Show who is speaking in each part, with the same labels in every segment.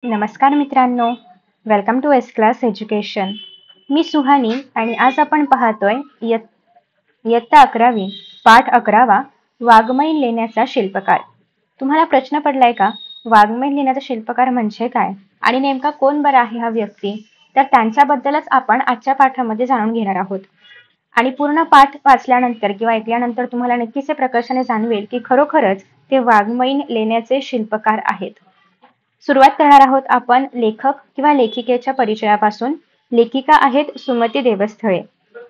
Speaker 1: नमस्कार मित्रांनो, welcome to S class education. मी सुहानी आणि आज आपण पाहतोय इयत्ता 11वी पाठ 11वा वाङ्मय लेण्याचा शिल्पकार. तुम्हाला प्रश्न पडलाय का, वाङ्मय लेण्याचा शिल्पकार म्हणजे काय आणि नेमका कोण बरा आहे हा व्यक्ती? तर त्यांच्याबद्दलच आपण आजच्या पाठामध्ये जाणून घेणार आहोत. आणि पूर्ण पाठ वाचल्यानंतर किंवा ऐकल्यानंतर तुम्हाला नक्कीच हे प्रकर्षाने जाणवेल की खरोखरच ते वाङ्मय लेण्याचे शिल्पकार आहेत. सुरुवात करणार आहोत आपण लेखक किंवा लेखिकेच्या परिचयापासून. लेखिका आहेत सुमती देवस्थळे.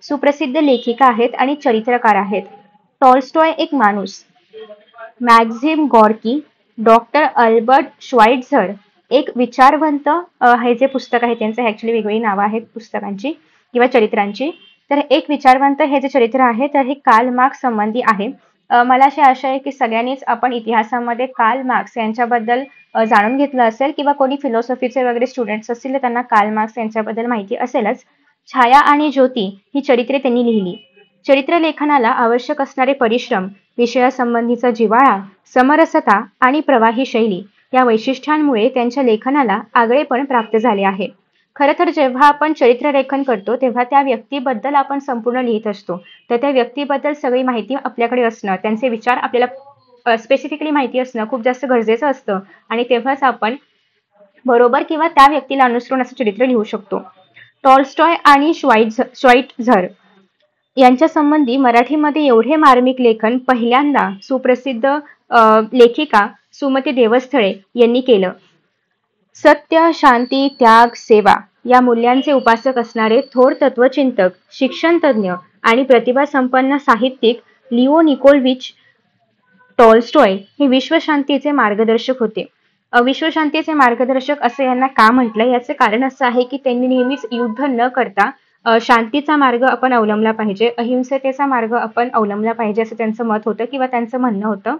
Speaker 1: सुप्रसिद्ध लेखिका आहेत आणि चरित्रकार आहेत. टॉल्स्टॉय एक माणूस, मॅक्झिम गॉर्की, डॉक्टर अल्बर्ट श्वाइट्झर एक विचारवंत. हे जे पुस्तक आहे त्यांचे ऍक्च्युली वेगवेगळी नावं आहेत पुस्तकांची किंवा चरित्रांची. तर एक विचारवंत हे जे चरित्र आहे तर हे कार्ल मार्क्स संबंधी आहे. मला अशी आशा आहे की सगळ्यांनीच आपण इतिहासामध्ये कार्ल मार्क्स यांच्याबद्दल जाणून घेतलं असेल किंवा कोणी फिलॉसॉफीचे वगैरे स्टुडंट्स असतील तर त्यांना कार्ल मार्क्स यांच्याबद्दल माहिती असेलच. छाया आणि ज्योती ही चरित्रे त्यांनी लिहिली. चरित्र लेखनाला आवश्यक असणारे परिश्रम, विषयासंबंधीचा जिव्हाळा, समरसता आणि प्रवाही शैली या वैशिष्ट्यांमुळे त्यांच्या लेखनाला आगळेपण प्राप्त झाले आहे. खरं तर जेव्हा आपण चरित्रलेखन करतो तेव्हा त्या व्यक्तीबद्दल आपण संपूर्ण लिहित असतो. तर त्या व्यक्तीबद्दल सगळी माहिती आपल्याकडे असणं, त्यांचे विचार आपल्याला स्पेसिफिकली माहिती असणं खूप जास्त गरजेचं असतं आणि तेव्हाच आपण बरोबर किंवा त्या व्यक्तीला अनुसरून असं चरित्र लिहू शकतो. टॉल्स्टॉय आणि श्वाइट्झर यांच्या संबंधी मराठीमध्ये एवढे मार्मिक लेखन पहिल्यांदा सुप्रसिद्ध लेखिका सुमती देवस्थळे यांनी केलं. सत्य, शांती, त्याग, सेवा या मूल्यांचे उपासक असणारे थोर तत्वचिंतक, शिक्षणतज्ञ आणि प्रतिभासंपन्न साहित्यिक लिओ निकोलविच टॉल्स्टॉय हे विश्वशांतीचे मार्गदर्शक होते. विश्वशांतीचे मार्गदर्शक असे यांना का म्हटलं, याचे कारण असं आहे की त्यांनी नेहमीच युद्ध न करता शांतीचा मार्ग आपण अवलंबला पाहिजे, अहिंसतेचा मार्ग आपण अवलंबला पाहिजे असं त्यांचं मत होतं किंवा त्यांचं म्हणणं होतं.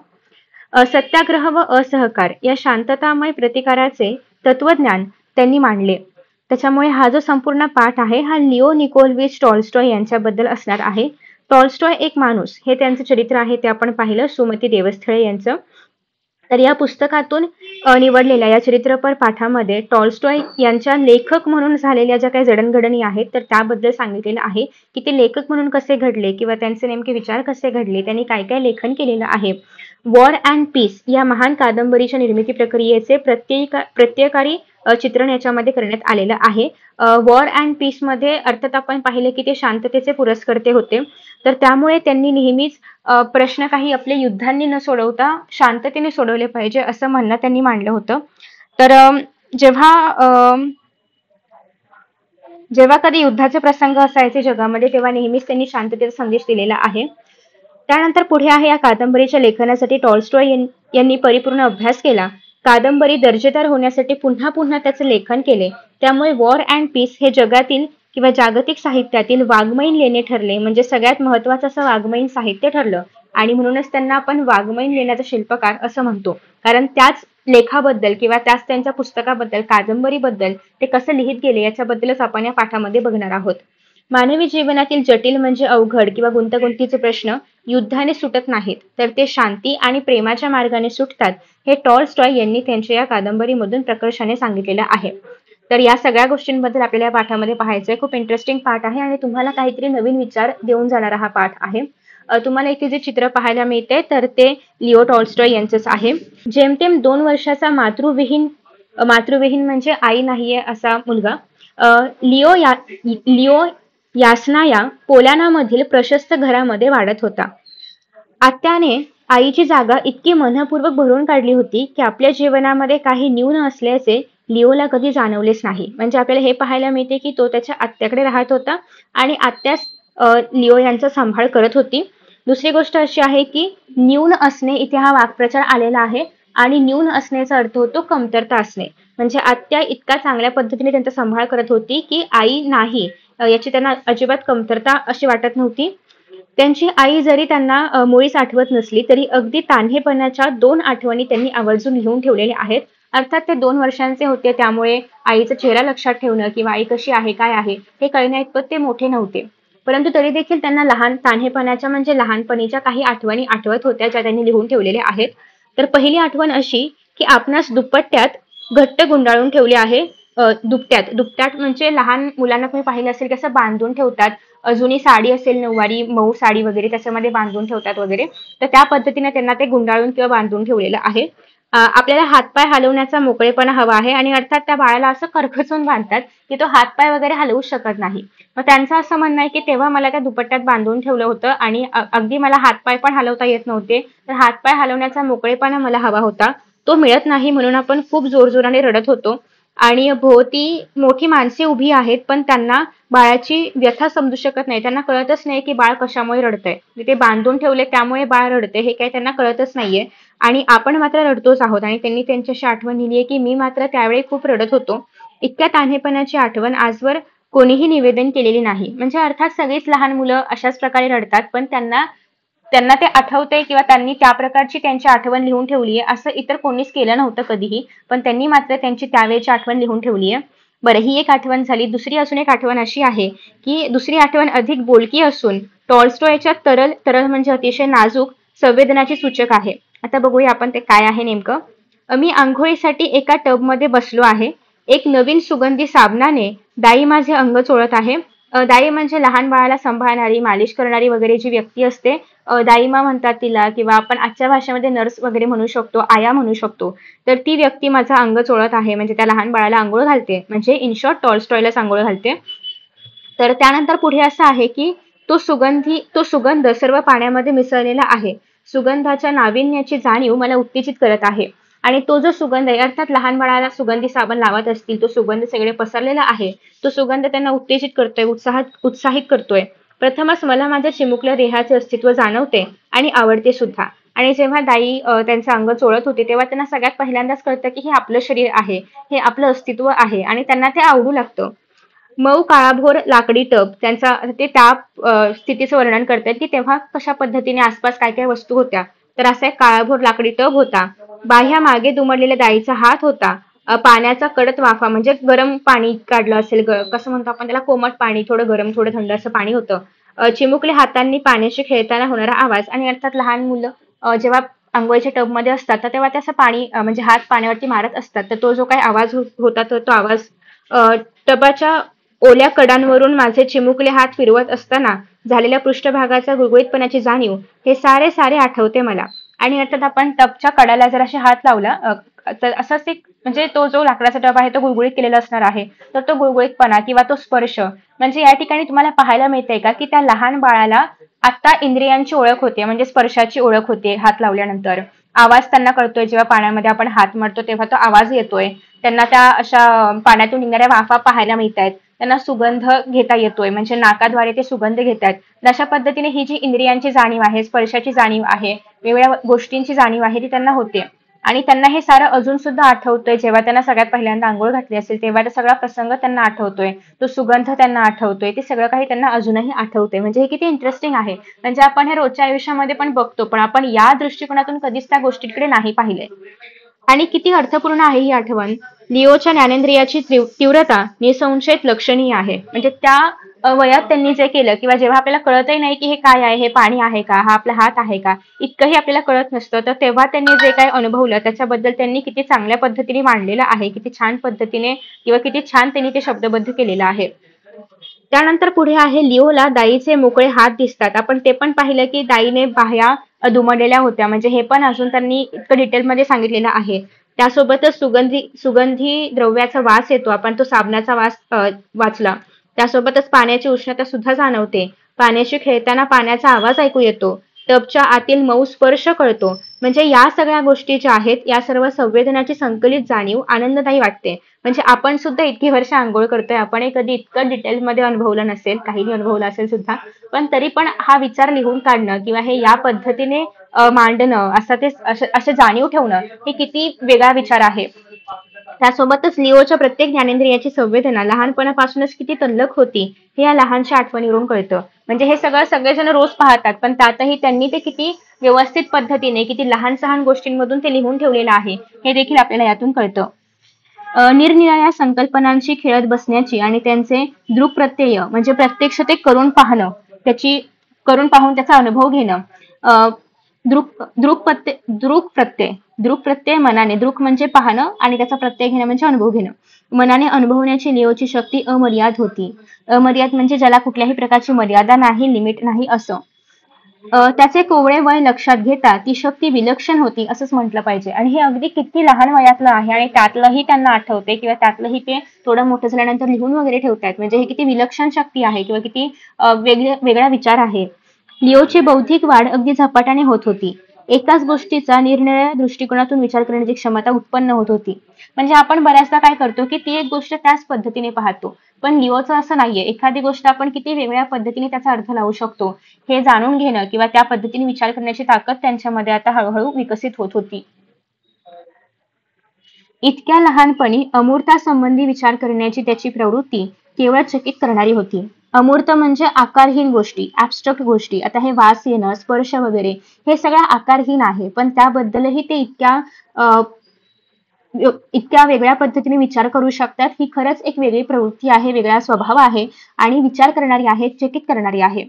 Speaker 1: सत्याग्रह व असहकार या शांततामय प्रतिकाराचे तत्वज्ञान त्यांनी मांडले. त्याच्यामुळे हा जो संपूर्ण पाठ आहे हा लिओ निकोलविच टॉल्स्टॉय यांच्याबद्दल असणार आहे. टॉल्स्टॉय एक माणूस हे त्यांचं चरित्र आहे ते आपण पाहिलं सुमती देवस्थळे यांचं. तर या पुस्तकातून निवडलेल्या या चरित्रपर पाठामध्ये टॉल्स्टॉय यांच्या लेखक म्हणून झालेल्या ज्या काही जडणघडणी आहेत तर त्याबद्दल सांगितलेलं आहे की ते लेखक म्हणून कसे घडले किंवा त्यांचे नेमके विचार कसे घडले, त्यांनी काय काय लेखन केलेलं आहे. वॉर अँड पीस या महान कादंबरीच्या निर्मिती प्रक्रियेचे प्रत्येकारी चित्रण याच्यामध्ये करण्यात आलेलं आहे. वॉर अँड पीस मध्ये अर्थात आपण पाहिले की ते शांततेचे पुरस्कर्ते होते. तर त्यामुळे त्यांनी नेहमीच प्रश्न काही आपले युद्धांनी न सोडवता शांततेने सोडवले पाहिजे असं म्हणणं त्यांनी मांडलं होतं. तर जेव्हा कधी युद्धाचे प्रसंग असायचे जगामध्ये तेव्हा नेहमीच त्यांनी शांततेचा संदेश दिलेला आहे. त्यानंतर पुढे आहे या कादंबरीच्या लेखनासाठी टॉल्स्टॉय यांनी परिपूर्ण अभ्यास केला. कादंबरी दर्जेदार होण्यासाठी पुन्हा पुन्हा त्याचे लेखन केले. त्यामुळे वॉर अँड पीस हे जगातील किंवा जागतिक साहित्यातील वाङ्मयीन लेणे ठरले, म्हणजे सगळ्यात महत्त्वाचं असं वाङ्मयीन साहित्य ठरलं आणि म्हणूनच त्यांना आपण वाङ्मयीन लेण्याचा शिल्पकार असं म्हणतो. कारण त्याच लेखाबद्दल किंवा त्याच त्यांच्या पुस्तकाबद्दल, कादंबरीबद्दल ते कसं लिहित गेले याच्याबद्दलच आपण या पाठामध्ये बघणार आहोत. मानवी जीवनातील जटिल म्हणजे अवघड किंवा गुंतागुंतीचे प्रश्न युद्धाने सुटत नाहीत, तर ते शांती आणि प्रेमाच्या मार्गाने सुटतात, हे टॉल्स्टॉय यांनी त्यांच्या या कादंबरीमधून प्रकर्षाने सांगितलेलं आहे. तर या सगळ्या गोष्टींबद्दल आपल्याला या पाठामध्ये पाहायचंय. खूप इंटरेस्टिंग पाठ आहे आणि तुम्हाला काहीतरी नवीन विचार देऊन जाणारा हा पाठ आहे. तुम्हाला इथे जे चित्र पाहायला मिळते तर ते लिओ टॉल्स्टॉय यांचंच आहे. जेमतेम 2 वर्षाचा मातृविहीन म्हणजे आई नाहीये असा मुलगा लिओ यासनाया पोलानामधील प्रशस्त घरामध्ये वाढत होता. आत्याने आईची जागा इतकी मनपूर्वक भरून काढली होती की आपल्या जीवनामध्ये काही न्यून असल्याचे लिओला कधी जाणवलेच नाही. म्हणजे आपल्याला हे पाहायला मिळते की तो त्याच्या आत्याकडे राहत होता आणि आत्याच लिओ यांचा सांभाळ करत होती. दुसरी गोष्ट अशी आहे की न्यून असणे इथे हा वाक्प्रचार आलेला आहे आणि न्यून असण्याचा अर्थ होतो कमतरता असणे. म्हणजे आत्या इतका चांगल्या पद्धतीने त्यांचा सांभाळ करत होती की आई नाही याची त्यांना अजिबात कमतरता अशी वाटत नव्हती. त्यांची आई जरी त्यांना मुळीच आठवत नसली तरी अगदी तान्हेपणाच्या 2 आठवणी त्यांनी आवर्जून लिहून ठेवलेल्या आहेत. अर्थात ते 2 वर्षांचे होते त्यामुळे आईचा चेहरा लक्षात ठेवणं किंवा आई कशी आहे काय आहे हे कळण्याइतपत ते मोठे नव्हते. परंतु तरी देखील त्यांना तान्हेपणाच्या म्हणजे लहानपणीच्या काही आठवणी आठवत होत्या ज्या त्यांनी लिहून ठेवलेल्या आहेत. तर पहिली आठवण अशी की आपणास दुपट्ट्यात घट्ट गुंडाळून ठेवले आहे दुपट्यात. दुपट्यात म्हणजे लहान मुलांना तुम्ही पाहिलं असेल की असं बांधून ठेवतात. जुनी साडी असेल, नऊवारी मऊ साडी वगैरे त्याच्यामध्ये बांधून ठेवतात वगैरे. तर त्या पद्धतीने त्यांना ते गुंडाळून किंवा बांधून ठेवलेलं आहे. आपल्याला हातपाय हलवण्याचा मोकळेपणा हवा आहे आणि अर्थात त्या बाळाला असं करकचून बांधतात की तो हातपाय वगैरे हलवू शकत नाही. मग त्यांचं असं म्हणणं आहे की तेव्हा मला त्या दुपट्ट्यात बांधून ठेवलं होतं आणि अगदी मला हातपाय पण हलवता येत नव्हते. तर हातपाय हलवण्याचा मोकळेपणा मला हवा होता. तो मिळत नाही म्हणून आपण खूप जोरजोराने रडत होतो आणि भोवती मोठी माणसे उभी आहेत, पण त्यांना बाळाची व्यथा समजू शकत नाही. त्यांना कळतच नाही की बाळ कशामुळे रडतंय. ते बांधून ठेवले त्यामुळे बाळ रडते हे काही त्यांना कळतच नाहीये आणि आपण मात्र रडतोच आहोत आणि त्यांनी त्यांच्याशी आठवण दिली आहे की मी मात्र त्यावेळी खूप रडत होतो. इतक्या तान्हेपणाची आठवण आजवर कोणीही निवेदन केलेली नाही. म्हणजे अर्थात सगळीच लहान मुलं अशाच प्रकारे रडतात, पण त्यांना त्यांना ते आठवतंय किंवा त्यांनी त्या प्रकारची त्यांची आठवण लिहून ठेवली आहे असं इतर कोणीच केलं नव्हतं कधीही. पण त्यांनी मात्र त्यांची त्यावेळची आठवण लिहून ठेवली आहे. बरं, ही एक आठवण झाली. दुसरी अजून एक आठवण अशी आहे की दुसरी आठवण अधिक बोलकी असून टॉल्स्टॉयच्या तरल तरल म्हणजे अतिशय नाजूक संवेदनाची सूचक आहे. आता बघूया आपण ते काय आहे नेमकं. मी अंघोळीसाठी एका टबमध्ये बसलो आहे. एक नवीन सुगंधी साबणाने दाई माझे अंग चोळत आहे. दाई म्हणजे लहान बाळाला सांभाळणारी, मालिश करणारी वगैरे जी व्यक्ती असते. दाईमा म्हणतात तिला किंवा आपण आजच्या भाषेमध्ये नर्स वगैरे म्हणू शकतो, आया म्हणू शकतो. तर ती व्यक्ती माझं अंग चोळत आहे म्हणजे त्या लहान बाळाला अंघोळ घालते. म्हणजे इन शॉर्ट टॉल्स्टॉयलाच अंघोळ घालते. तर त्यानंतर पुढे असं आहे की तो सुगंध सर्व पाण्यामध्ये मिसळलेला आहे. सुगंधाच्या नाविन्याची जाणीव मला उत्तेजित करत आहे. आणि तो जो सुगंध आहे अर्थात लहान बाळाला सुगंधी साबण लावत असतील, तो सुगंध सगळे पसरलेला आहे. तो सुगंध त्यांना उत्तेजित करतोय, उत्साहित करतोय. प्रथमच मला माझ्या चिमुकल्या देहाचे अस्तित्व जाणवते आणि आवडते सुद्धा. आणि जेव्हा दाई त्यांचं अंग चोळत होते तेव्हा त्यांना सगळ्यात पहिल्यांदाच कळतं की हे आपलं शरीर आहे, हे आपलं अस्तित्व आहे आणि त्यांना ते आवडू लागतं. मऊ काळाभोर लाकडी टब त्यांचा ते त्या स्थितीचं वर्णन करतात की तेव्हा कशा पद्धतीने आसपास काय काय वस्तू होत्या. तर असा एक काळाभोर लाकडी टब होता. बाह्या मागे दुमडलेल्या दाईचा हात होता. पाण्याचा कडक वाफा म्हणजे गरम पाणी काढलं असेल, कसं म्हणतो आपण त्याला, कोमट पाणी, थोडं गरम थोडं थंड असं पाणी होतं. चिमुकल्या हातांनी पाण्याशी खेळताना होणारा आवाज आणि अर्थात लहान मुलं जेव्हा अंघोळीच्या टबमध्ये असतात तर तेव्हा ते असं पाणी म्हणजे हात पाण्यावरती मारत असतात. तर तो जो काही आवाज होता तर तो आवाज टबाच्या ओल्या कडांवरून माझे चिमुकले हात फिरवत असताना झालेल्या पृष्ठभागाच्या गुळगुळीतपणाची जाणीव हे सारे सारे आठवते मला. आणि अर्थात आपण टबच्या कडाला जर असे हात लावला तर असंच एक म्हणजे तो जो लाकडाचा टब आहे तो गुळगुळीत केलेला असणार आहे. तर तो गुळगुळीतपणा किंवा तो स्पर्श म्हणजे या ठिकाणी तुम्हाला पाहायला मिळतंय का की त्या लहान बाळाला आता इंद्रियांची ओळख होते म्हणजे स्पर्शाची ओळख होते हात लावल्यानंतर. आवाज त्यांना कळतोय, जेव्हा पाण्यामध्ये आपण हात मारतो तेव्हा तो आवाज येतोय. त्यांना त्या अशा पाण्यातून निघणाऱ्या वाफा पाहायला मिळतायत. त्यांना सुगंध घेता येतोय म्हणजे नाकाद्वारे ते सुगंध घेतात. अशा पद्धतीने ही जी इंद्रियांची जाणीव आहे, स्पर्शाची जाणीव आहे, वेगवेगळ्या गोष्टींची जाणीव आहे ती त्यांना होते. आणि त्यांना हे सारं अजून सुद्धा आठवतंय. जेव्हा त्यांना सगळ्यात पहिल्यांदा अंघोळ घातली असेल तेव्हा तो सगळा प्रसंग त्यांना आठवतोय. तो सुगंध त्यांना आठवतोय. ते सगळं काही त्यांना अजूनही आठवतंय. म्हणजे हे किती इंटरेस्टिंग आहे. म्हणजे आपण हे रोजच्या आयुष्यामध्ये पण बघतो, पण आपण या दृष्टिकोनातून कधीच त्या गोष्टींकडे नाही पाहिले. आणि किती अर्थपूर्ण आहे ही आठवण. लिओच्या ज्ञानेंद्रियाची तीव्रता निसंशयित लक्षणीय आहे. म्हणजे त्या वयात त्यांनी जे केलं किंवा जेव्हा आपल्याला कळतही नाही की हे काय आहे, हे पाणी आहे का, हा आपला हात आहे का, इतकंही आपल्याला कळत नसतं. तर तेव्हा त्यांनी जे काही अनुभवलं त्याच्याबद्दल त्यांनी किती चांगल्या पद्धतीने मांडलेलं आहे, किती छान पद्धतीने किंवा किती छान त्यांनी ते शब्दबद्ध केलेलं आहे. त्यानंतर पुढे आहे लिओला दाईचे मोकळे हात दिसतात. आपण ते पण पाहिलं की दाईने बाह्या दुमडलेल्या होत्या. म्हणजे हे पण अजून त्यांनी इतकं डिटेलमध्ये सांगितलेलं आहे. त्यासोबतच सुगंधी सुगंधी द्रव्याचा वास येतो. आपण तो साबणाचा वास वाचला. त्यासोबतच पाण्याची उष्णता सुद्धा जाणवते. पाण्याशी खेळताना पाण्याचा आवाज ऐकू येतो. टबच्या आतील मऊ स्पर्श कळतो. म्हणजे या सगळ्या गोष्टी ज्या आहेत या सर्व संवेदनाची संकलित जाणीव आनंददायी वाटते. म्हणजे आपण सुद्धा इतकी वर्ष अंघोळ करतोय, आपण कधी इतकं डिटेलमध्ये अनुभवलं नसेल, काहीही अनुभवलं असेल सुद्धा, पण तरी पण हा विचार लिहून काढणं किंवा हे या पद्धतीने मांडणं असे जाणीव ठेवणं हे किती वेगळा विचार आहे. त्यासोबतच लिओच्या प्रत्येक ज्ञानेंद्रियाची संवेदना लहानपणापासूनच किती तल्लख होती हे या लहानशा आठवणीवरून कळतं. म्हणजे हे सगळं सगळेजण रोज पाहतात, पण त्यातही त्यांनी ते किती व्यवस्थित पद्धतीने किती लहान सहान गोष्टींमधून ते लिहून ठेवलेलं आहे हे देखील आपल्याला यातून कळतं. निरनिराळ्या संकल्पनांशी खेळत बसण्याची आणि त्यांचे दृक्प्रत्यय म्हणजे प्रत्यक्ष ते करून पाहणं, करून पाहून त्याचा अनुभव घेणं. दृक्प्रत्यय दृक प्रत्यय मनाने, दृक म्हणजे पाहणं आणि त्याचा प्रत्यय घेणं म्हणजे अनुभव घेणं. मनाने अनुभवण्याची लिओची शक्ती अमर्याद होती. अमर्याद म्हणजे ज्याला कुठल्याही प्रकारची मर्यादा नाही, लिमिट नाही असं. त्याचे कोवळे वय लक्षात घेता ती शक्ती विलक्षण होती असंच म्हटलं पाहिजे. आणि हे अगदी किती लहान वयातलं आहे आणि त्यातलंही त्यांना आठवते किंवा त्यातलंही ते थोडं मोठं झाल्यानंतर लिहून वगैरे ठेवतायत. म्हणजे हे किती विलक्षण शक्ती आहे किंवा किती वेगळा विचार आहे. लिओची बौद्धिक वाढ अगदी झपाट्याने होत होती. एकाच गोष्टीचा निरनिराळ्या दृष्टिकोनातून विचार करण्याची क्षमता उत्पन्न होत होती. म्हणजे आपण बऱ्याचदा काय करतो की ती एक गोष्ट त्याच पद्धतीने पाहतो, पण लिओचं असं नाहीये. एखादी गोष्ट आपण किती वेगळ्या पद्धतीने त्याचा अर्थ लावू शकतो हे जाणून घेणं किंवा त्या पद्धतीने विचार करण्याची ताकद त्यांच्यामध्ये आता हळूहळू विकसित होत होती. इतक्या लहानपणी अमूर्तासंबंधी विचार करण्याची त्याची प्रवृत्ती केवळ चकित करणारी होती. अमूर्त म्हणजे आकारहीन गोष्टी, ऍबस्ट्रॅक्ट गोष्टी. आता हे वास येणं, स्पर्श वगैरे हे सगळं आकारहीन आहे, पण त्याबद्दलही ते इतक्या वेगळ्या पद्धतीने विचार करू शकतात. ही खरंच एक वेगळी प्रवृत्ती आहे, वेगळा स्वभाव आहे आणि विचार करणारी आहे, चकित करणारी आहे.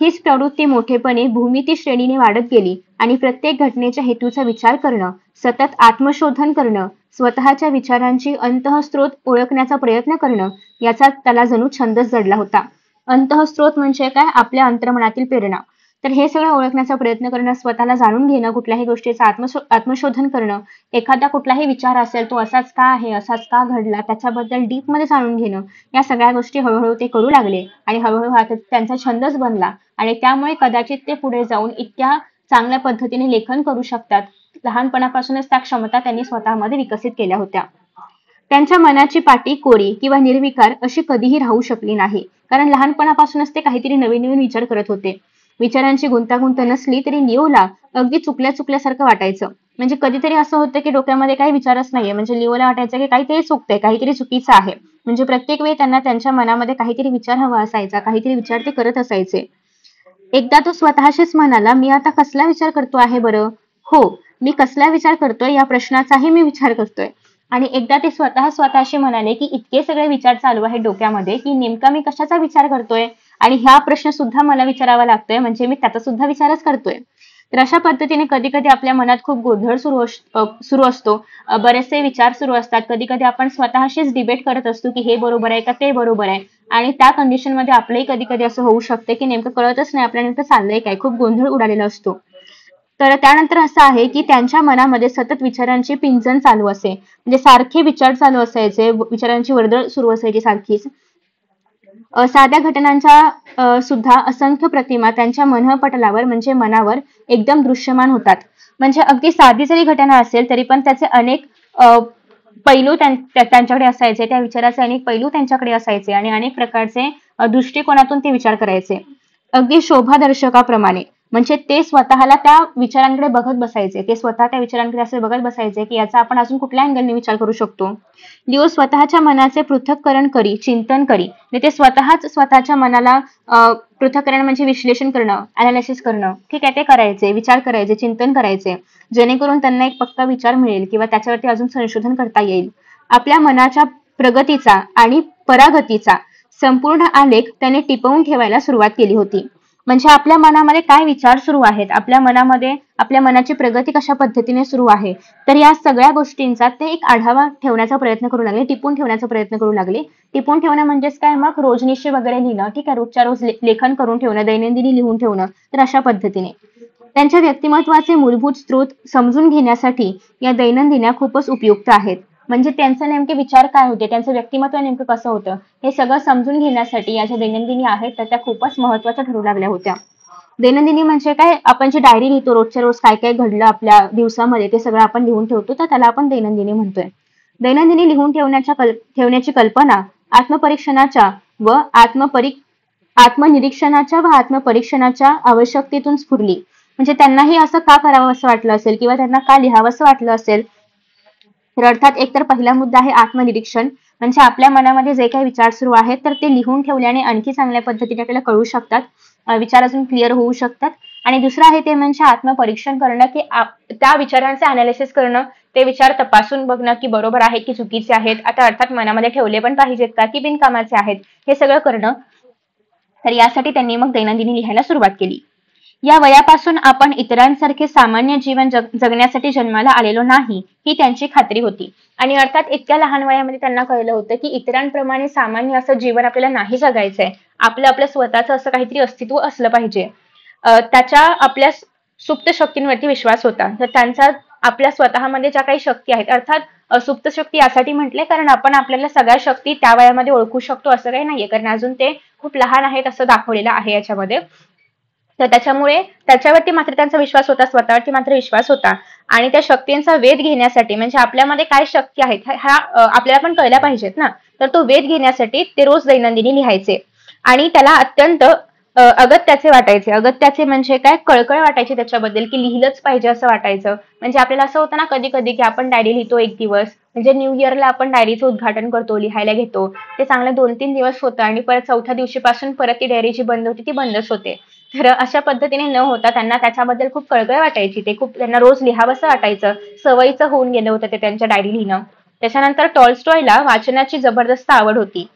Speaker 1: हीच प्रवृत्ती मोठेपणे भूमिती श्रेणीने वाढत गेली आणि प्रत्येक घटनेच्या हेतूचा विचार करणं, सतत आत्मशोधन करणं, स्वतःच्या विचारांची अंतःस्रोत ओळखण्याचा प्रयत्न करणं याचा त्याला जणू छंदच जडला होता. अंतःस्रोत म्हणजे काय? आपल्या अंतर्मनातील प्रेरणा. तर हे सगळं ओळखण्याचा प्रयत्न करणं, स्वतःला जाणून घेणं, कुठल्याही गोष्टीचं आत्मशोधन करणं, एखादा कुठलाही विचार असेल तो असाच का आहे, असाच का घडला, त्याच्याबद्दल डीपमध्ये जाणून घेणं, या सगळ्या गोष्टी हळूहळू ते करू लागले आणि हळूहळू हा त्यांचा छंदच बनला आणि त्यामुळे कदाचित ते पुढे जाऊन इतक्या चांगल्या पद्धतीने लेखन करू शकतात. लहानपणापासूनच त्या क्षमता त्यांनी स्वतःमध्ये विकसित केल्या होत्या. त्यांच्या मनाची पाटी कोरी किंवा निर्विकार अशी कधीही राहू शकली नाही, कारण लहानपणापासूनच ते काहीतरी नवीन नवीन विचार करत होते. विचारांची गुंतागुंत नसली तरी लिओला अगदी चुकल्यासारखं वाटायचं. म्हणजे कधीतरी असं होतं की डोक्यामध्ये काही विचारच नाहीये, म्हणजे लिओला वाटायचं की काहीतरी चुकतंय, काहीतरी चुकीचं आहे. म्हणजे प्रत्येक वेळी त्यांना त्यांच्या मनामध्ये काहीतरी विचार हवा असायचा, काहीतरी विचार ते करत असायचे. एकदा तो स्वतःशीच म्हणाला, मी आता कसला विचार करतो आहे बरं? हो, मी कसला विचार करतोय या प्रश्नाचाही मी विचार करतोय. आणि एकदा ते स्वतःशी म्हणाले की इतके सगळे विचार चालू आहेत डोक्यामध्ये की नेमका मी कशाचा विचार करतोय आणि हा प्रश्न सुद्धा मला विचारावा लागतोय, म्हणजे मी त्याचा सुद्धा विचारच करतोय. तर अशा पद्धतीने कधी कधी आपल्या मनात खूप गोंधळ सुरू असतो. बरेचसे विचार सुरू असतात. कधी कधी आपण स्वतःशीच डिबेट करत असतो की हे बरोबर आहे का ते बरोबर आहे, आणि त्या कंडिशन मध्ये आपलंही कधी कधी असं होऊ शकते की नेमकं कळतच नाही आपल्याला नेमकं चाललंय काय, खूप गोंधळ उडालेला असतो. तर त्यानंतर असं आहे की त्यांच्या मनामध्ये सतत विचारांची पिंजण चालू असे, म्हणजे सारखे विचार चालू असायचे, विचारांची वर्दळ सुरू असायची सारखीच. साध्या घटनांच्या सुद्धा असंख्य प्रतिमा त्यांच्या मनःपटलावर म्हणजे मनावर एकदम दृश्यमान होतात. म्हणजे अगदी साधी जरी घटना असेल तरी पण त्याचे अनेक पैलू त्यांच्याकडे असायचे, त्या विचाराचे अनेक पैलू त्यांच्याकडे असायचे आणि अनेक प्रकारचे दृष्टिकोनातून ते विचार करायचे. अगदी शोभादर्शकाप्रमाणे, म्हणजे ते स्वतःला त्या विचारांकडे बघत बसायचे, ते स्वतः त्या विचारांकडे असे बघत बसायचे की याचा आपण अजून कुठल्या अँगलने विचार करू शकतो. लिओ स्वतःच्या मनाचे पृथक्करण करी, चिंतन करी. ते स्वतःच स्वतःच्या मनाला पृथक्करण म्हणजे विश्लेषण करणं, अनालिसिस करणं, ठीक आहे, ते करायचे, विचार करायचे, चिंतन करायचे, जेणेकरून त्यांना एक पक्का विचार मिळेल किंवा त्याच्यावरती अजून संशोधन करता येईल. आपल्या मनाच्या प्रगतीचा आणि परागतीचा संपूर्ण आलेख त्याने टिपवून ठेवायला सुरुवात केली होती. म्हणजे आपल्या मनामध्ये काय विचार सुरू आहेत, आपल्या मनामध्ये आपल्या मनाची प्रगती कशा पद्धतीने सुरू आहे, तर या सगळ्या गोष्टींचा ते एक आढावा ठेवण्याचा प्रयत्न करू लागले, टिपून ठेवण्याचा प्रयत्न करू लागले. टिपून ठेवणं म्हणजेच काय, मग रोजनिशी वगैरे लिहिणं, ठीक आहे, रोजच्या रोज लेखन करून ठेवणं, दैनंदिनी लिहून ठेवणं. तर अशा पद्धतीने त्यांच्या व्यक्तिमत्वाचे मूलभूत स्रोत समजून घेण्यासाठी या दैनंदिन्या खूपच उपयुक्त आहेत. म्हणजे त्यांचे नेमके विचार काय होते, त्यांचं व्यक्तिमत्व नेमकं कसं होतं, हे सगळं समजून घेण्यासाठी या ज्या दैनंदिनी आहेत तर त्या खूपच महत्त्वाच्या ठरू लागल्या होत्या. दैनंदिनी म्हणजे काय, आपण जी डायरी लिहितो रोजच्या रोज काय काय घडलं आपल्या दिवसामध्ये ते सगळं आपण लिहून ठेवतो, तर त्याला आपण दैनंदिनी म्हणतोय. दैनंदिनी लिहून ठेवण्याची कल्पना आत्मपरीक्षणाच्या व आत्मनिरीक्षणाच्या व आत्मपरीक्षणाच्या आवश्यकतेतून स्फुरली. म्हणजे त्यांनाही असं का करावं असं वाटलं असेल किंवा त्यांना का लिहावं असं वाटलं असेल, तर अर्थात एकतर पहिला मुद्दा आहे आत्मनिरीक्षण, म्हणजे आपल्या मनामध्ये जे काही विचार सुरू आहेत तर ते लिहून ठेवल्याने आणखी चांगल्या पद्धतीने आपल्याला कळू शकतात, विचार अजून क्लिअर होऊ शकतात. आणि दुसरं आहे ते म्हणजे आत्मपरीक्षण करणं, की त्या विचारांचे अनालिसिस करणं, ते विचार तपासून बघणं की बरोबर आहेत की चुकीचे आहेत, आता अर्थात मनामध्ये ठेवले पण पाहिजेत का की बिनकामाचे आहेत, हे सगळं करणं. तर यासाठी त्यांनी मग दैनंदिनी लिहायला सुरुवात केली. या वयापासून आपण इतरांसारखे सामान्य जीवन जगण्यासाठी जन्माला आलेलो नाही ही त्यांची खात्री होती. आणि अर्थात इतक्या लहान वयामध्ये त्यांना कळलं होतं की इतरांप्रमाणे सामान्य असं जीवन आपल्याला नाही जगायचंय. आपलं स्वतःचं असं काहीतरी अस्तित्व असलं पाहिजे. त्याच्या आपल्या सुप्त शक्तींवरती विश्वास होता. तर त्यांचा आपल्या स्वतःमध्ये ज्या काही शक्ती आहेत, अर्थात सुप्त शक्ती यासाठी म्हटले कारण आपण आपल्याला सगळ्या शक्ती त्या वयामध्ये ओळखू शकतो असं काही नाहीये, कारण अजून ते खूप लहान आहेत असं दाखवलेलं आहे याच्यामध्ये. तर त्याच्यामुळे त्याच्यावरती मात्र त्यांचा विश्वास होता, स्वतःवरती मात्र विश्वास होता. आणि त्या शक्तींचा वेध घेण्यासाठी म्हणजे आपल्यामध्ये काय शक्ती आहेत ह्या आपल्याला पण कळल्या पाहिजेत ना. तर तो वेध घेण्यासाठी ते रोज दैनंदिनी लिहायचे. आणि त्याला अत्यंत अगत्याचे वाटायचे. अगत्याचे म्हणजे काय, कळकळ वाटायची त्याच्याबद्दल की लिहिलंच पाहिजे असं वाटायचं. म्हणजे आपल्याला असं होतं ना कधी कधी की आपण डायरी लिहितो एक दिवस, म्हणजे न्यू इयरला आपण डायरीचं उद्घाटन करतो, लिहायला घेतो. ते चांगलं 2-3 दिवस होतं आणि परत चौथ्या दिवशीपासून परत ती डायरी जी बंद होती ती बंदच होते. तर अशा पद्धतीने न होता त्यांना त्याच्याबद्दल खूप कळकळ वाटायची. ते खूप त्यांना रोज लिहावंसं वाटायचं. सवयीचं होऊन गेलं होतं ते त्यांच्या डायरी लिहिणं. त्याच्यानंतर टॉल्स्टॉयला वाचनाची जबरदस्त आवड होती.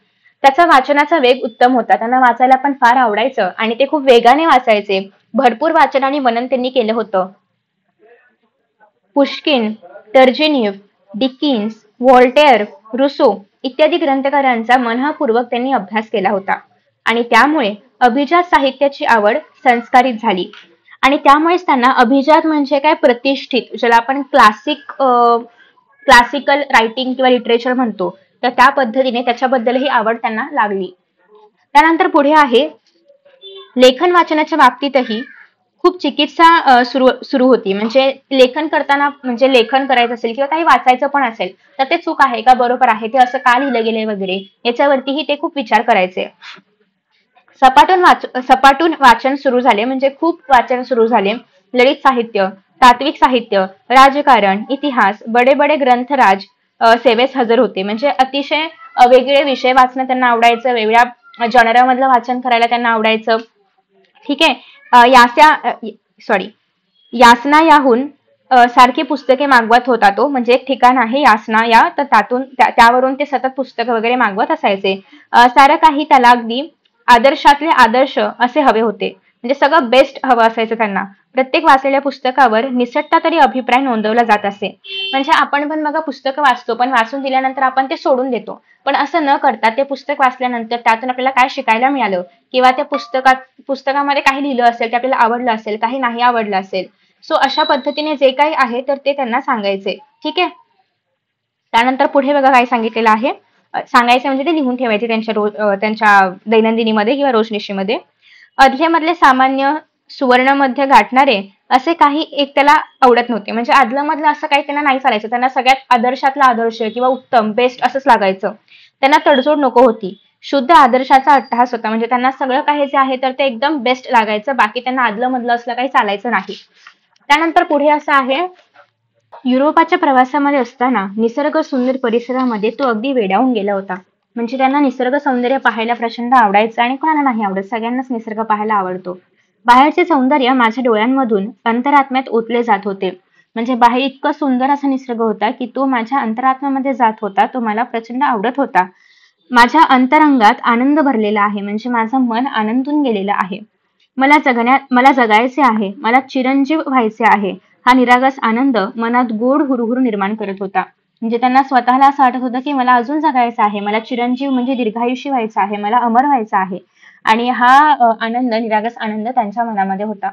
Speaker 1: त्याचा वाचनाचा वेग उत्तम होता. त्यांना वाचायला पण फार आवडायचं आणि ते खूप वेगाने वाचायचे. भरपूर वाचन आणि मनन त्यांनी केलं होतं. पुश्किन, टर्जेनिव्ह, डिकिन्स, व्हॉल्टेअर, रुसो इत्यादी ग्रंथकारांचा मनःपूर्वक त्यांनी अभ्यास केला होता. आणि त्यामुळे अभिजात साहित्याची आवड संस्कारित झाली. आणि त्यामुळेच त्यांना अभिजात म्हणजे काय, प्रतिष्ठित, ज्याला आपण क्लासिकल रायटिंग किंवा लिटरेचर म्हणतो, तर त्या पद्धतीने त्याच्याबद्दलही आवड त्यांना लागली. त्यानंतर पुढे आहे लेखन वाचनाच्या बाबतीतही खूप चिकित्सा सुरू होती. म्हणजे लेखन करताना, म्हणजे लेखन करायचं असेल किंवा काही वाचायचं पण असेल तर ते चूक आहे का बरोबर आहे, ते असं का लिहिलं गेलंय वगैरे याच्यावरतीही ते खूप विचार करायचे. सपाटून वाचन सुरू झाले, म्हणजे खूप वाचन सुरू झाले. ललित साहित्य, तात्विक साहित्य, राजकारण, इतिहास, बडे बडे ग्रंथराज सेवेस हजर होते. म्हणजे अतिशय वेगळे विषय वाचणं त्यांना आवडायचं, वेगळ्या जॉनरामधलं वाचन करायला त्यांना आवडायचं. ठीक आहे. यासना याहून सारखी पुस्तके मागवत होता तो, म्हणजे एक ठिकाण आहे यासना या, तर त्यावरून ते सतत पुस्तकं वगैरे मागवत असायचे. सारं काही त्याला अगदी आदर्शातले आदर्श असे हवे होते. म्हणजे सगळं बेस्ट हवं असायचं त्यांना. प्रत्येक वाचलेल्या पुस्तकावर निसटता तरी अभिप्राय नोंदवला जात असे. म्हणजे आपण पण बघा पुस्तकं वाचतो, पण वाचून दिल्यानंतर आपण ते सोडून देतो. पण असं न करता ते पुस्तक वाचल्यानंतर त्यातून आपल्याला काय शिकायला मिळालं किंवा त्या पुस्तकामध्ये काही लिहिलं असेल ते आपल्याला आवडलं असेल, काही नाही आवडलं असेल, सो अशा पद्धतीने जे काही आहे तर ते त्यांना सांगायचे. ठीक आहे. त्यानंतर पुढे बघा काय सांगितलेलं आहे. सांगायचे म्हणजे ते लिहून ठेवायचे त्यांच्या दैनंदिनीमध्ये किंवा रोजनिशीमध्ये. अधले सामान्य सुवर्ण मध्य गाठणारे असे काही एक त्याला आवडत नव्हते. म्हणजे आदलं मधलं असं काही त्यांना नाही चालायचं. त्यांना सगळ्यात आदर्शातला आदर्श किंवा उत्तम बेस्ट असंच लागायचं. त्यांना तडजोड नको होती. शुद्ध आदर्शाचा अट्टहास होता. म्हणजे त्यांना सगळं काही जे आहे तर ते एकदम बेस्ट लागायचं. बाकी त्यांना आदलं मधलं असलं काही चालायचं नाही. त्यानंतर पुढे असं आहे, युरोपाच्या प्रवासामध्ये असताना निसर्ग सुंदर परिसरामध्ये तो अगदी वेडावून गेला होता. म्हणजे त्यांना निसर्ग सौंदर्य पाहायला प्रचंड आवडायचं आणि कोणाला नाही आवडत, सगळ्यांनाच निसर्ग पाहायला आवडतो. बाहेरचे सौंदर्य माझ्या डोळ्यांमधून अंतरात्म्यात ओतले जात होते. म्हणजे बाहेर इतकं सुंदर असा निसर्ग होता की तो माझ्या अंतरात्म्यामध्ये जात होता. तो मला प्रचंड आवडत होता. माझ्या अंतरंगात आनंद भरलेला आहे. म्हणजे माझं मन आनंदून गेलेलं आहे. मला जगायचे आहे. मला चिरंजीव व्हायचे आहे. हा निरागस आनंद मनात गोड हुरहुर निर्माण करत होता. म्हणजे त्यांना स्वतःला असं वाटत होतं की मला अजून जगायचं आहे, मला चिरंजीव म्हणजे दीर्घायुषी व्हायचं आहे, मला अमर व्हायचं आहे. आणि हा आनंद, निरागस आनंद त्यांच्या मनामध्ये होता.